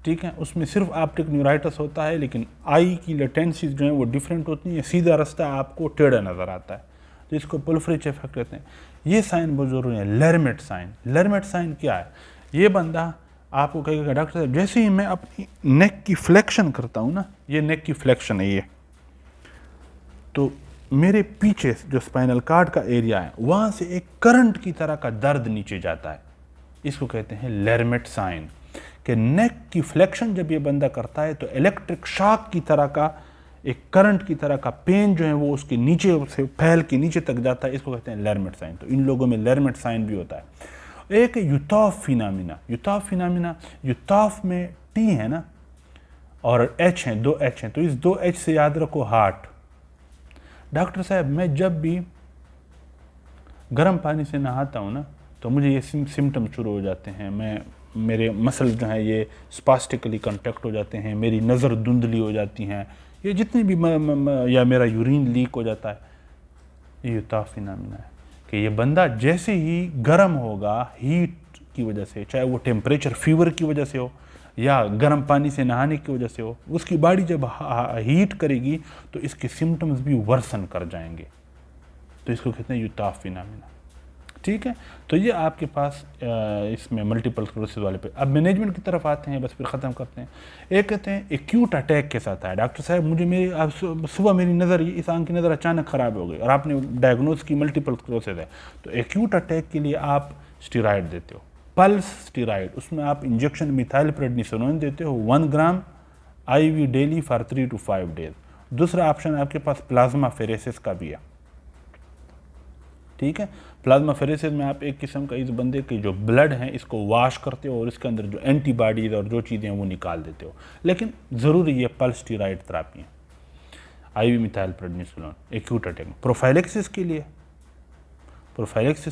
ठीक है, उसमें सिर्फ ऑप्टिक न्यूराइटिस होता है लेकिन आई की लेटेंसीज जो हैं वो डिफरेंट होती हैं, सीधा रास्ता आपको टेढ़ा नज़र आता है, तो इसको पुल-फ्रिच इफेक्ट कहते हैं। ये साइन बहुत ज़रूरी है। लर्मेट साइन, लर्मेट साइन क्या है? ये बंदा आपको कहेगा डॉक्टर साहब जैसे ही मैं अपनी नेक की फ्लेक्शन करता हूँ ना, ये नेक की फ्लेक्शन है ये, तो मेरे पीछे जो स्पाइनल कार्ड का एरिया है वहाँ से एक करंट की तरह का दर्द नीचे जाता है। इसको कहते हैं लेरमेट साइन, कि नेक की फ्लेक्शन जब ये बंदा करता है तो इलेक्ट्रिक शॉक की तरह का, एक करंट की तरह का पेन जो है वो उसके नीचे से फैल के नीचे तक जाता है, इसको कहते हैं लेरमेट साइन। तो इन लोगों में लेरमेट साइन भी होता है। एक यूटॉफ फिनोमिना, यूटॉफ में टी है ना और एच हैं, 2 एच हैं, तो इस 2 एच से याद रखो हार्ट। डॉक्टर साहब मैं जब भी गर्म पानी से नहाता हूँ ना तो मुझे ये सिम्टम शुरू हो जाते हैं, मेरे मसल जो हैं ये स्पास्टिकली कॉन्ट्रैक्ट हो जाते हैं, मेरी नज़र धुंधली हो जाती हैं, ये जितनी भी या मेरा यूरिन लीक हो जाता है, ये यूटॉफ फिनोमिना है कि ये बंदा जैसे ही गर्म होगा हीट की वजह से, चाहे वो टेम्परेचर फीवर की वजह से हो या गर्म पानी से नहाने की वजह से हो, उसकी बॉडी जब हीट करेगी तो इसके सिम्टम्स भी वर्सन कर जाएंगे, तो इसको कहते हैं यूटॉफ फिनोमिना। ठीक है, तो ये आपके पास इसमें मल्टीपल स्क्लेरोसिस वाले पे। अब मैनेजमेंट की तरफ आते हैं, बस फिर ख़त्म करते हैं। एक कहते हैं एक्यूट अटैक के साथ आया, डॉक्टर साहब मुझे सुबह मेरी नज़र, इस आंख की नज़र अचानक ख़राब हो गई और आपने डायग्नोज की मल्टीपल स्क्लेरोसिस है, तो एक्यूट अटैक के लिए आप स्टेरॉइड देते हो, पल्स स्टेरॉइड, उसमें आप इंजेक्शन मिथाइलप्रेडनिसोलोन देते हो 1 ग्राम IV daily for 3 to 5 days. दूसरा ऑप्शन आपके पास प्लाज्मा फेरेसिस का भी है। ठीक है, प्लाज्मा फेरेसिस में आप एक किस्म का इस बंदे के जो ब्लड है इसको वॉश करते हो और इसके अंदर जो एंटीबॉडीज और जो चीज़ें हैं वो निकाल देते हो, लेकिन ज़रूरी ये पल्स स्टेरॉइड थेरेपी है, IV methylprednisolone acute attack. Prophylaxis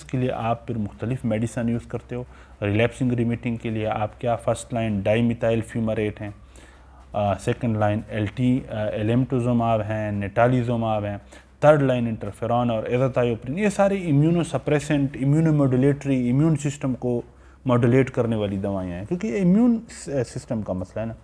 के लिए आप फिर मुख्तलिफ मेडिसन यूज़ करते हो। रिलैप्सिंग रिमिटिंग के लिए आप क्या, फर्स्ट लाइन डाईमिथाइल फ्यूमारेट हैं, सेकंड लाइन एलेम्टोजोमाब हैं, नेटालिजोमाब हैं, थर्ड लाइन इंटरफेरॉन और एज़ाथायोप्रिन। ये सारी इम्यूनोसप्रेसेंट, इम्यूनोमोडुलेटरी, इम्यून सिस्टम को मॉडुलेट करने वाली दवाइयाँ हैं, क्योंकि ये इम्यून सिस्टम का मसला है ना।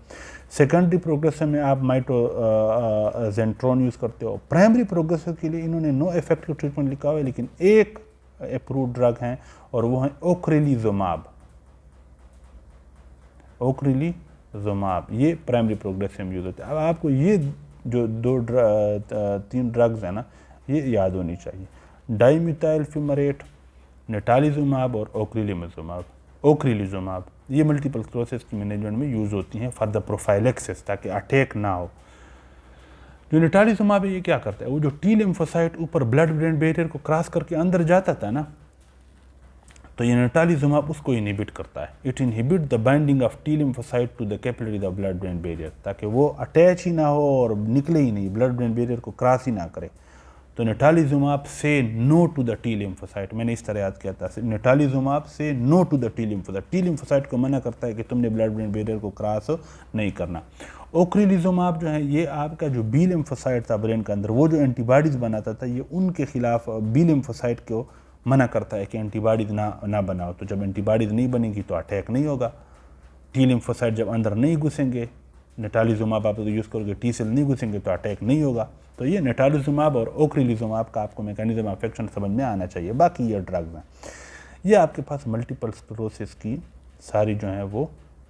सेकेंडरी प्रोग्रेसिव में आप माइटोजेंट्रोन यूज़ करते हो। प्राइमरी प्रोग्रेसिव के लिए इन्होंने नो इफेक्टिव ट्रीटमेंट लिखा हुआ है, लेकिन एक अप्रूव ड्रग हैं और वो हैं ओक्रिलीजुमाब, ये प्राइमरी प्रोग्रेसिव में यूज़ होते हैं। अब आपको ये जो 3 ड्रग्स हैं ना, ये याद होनी चाहिए, डाईमिथाइल फ्यूमारेट, नेटालिजुमाब और ओक्रिलीजुमाब। ये मल्टीपल स्क्लेरोसिस की मैनेजमेंट में यूज़ होती हैं फॉर द प्रोफाइलेक्सिस, ताकि अटैक ना हो। जो नेटालिजुमाब है ये क्या करता है, वो जो टी लिम्फोसाइट ऊपर ब्लड ब्रेन बैरियर को क्रॉस करके अंदर जाता था ना, तो ये नेटालिजुमाब उसको इनहिबिट करता है। It inhibit the binding of T lymphocyte to the capillary the blood brain barrier, ताकि वो अटैच ही ना हो और निकले ही नहीं, ब्लड ब्रेन बैरियर को क्रॉस ही ना करे। तो नेटालिजुमाब से no to the T lymphocyte, मैंने इस तरह याद किया था, नेटालिजुमाब से no to the T lymphocyte, T lymphocyte को मना करता है कि तुमने ब्लड ब्रेन बैरियर को क्रॉस नहीं करना। ओक्रिलीजुमाब जो है ये आपका जो बी लिम्फोसाइट था ब्रेन के अंदर, वो जो एंटीबॉडीज़ बनाता था, ये उनके खिलाफ बी लिम्फोसाइट को मना करता है कि एंटीबॉडीज़ ना बनाओ। तो जब एंटीबॉडीज़ नहीं बनेगी तो अटैक नहीं होगा। टी लिम्फोसाइट जब अंदर नहीं घुसेंगे, नेटालिजुमाब आप यूज़ करोगे, टी सेल नहीं घुसेंगे तो अटैक नहीं होगा। तो ये नेटालिजुमाब और ओक्रिलीजुमाब का आपको मैकेनिज्म ऑफ एक्शन समझ में आना चाहिए। बाकी ये ड्रग्स हैं, ये आपके पास मल्टीपल स्क्लेरोसिस की सारी जो है वो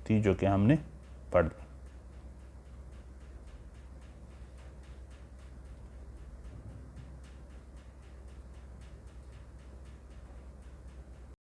थी जो कि हमने पढ़ ली।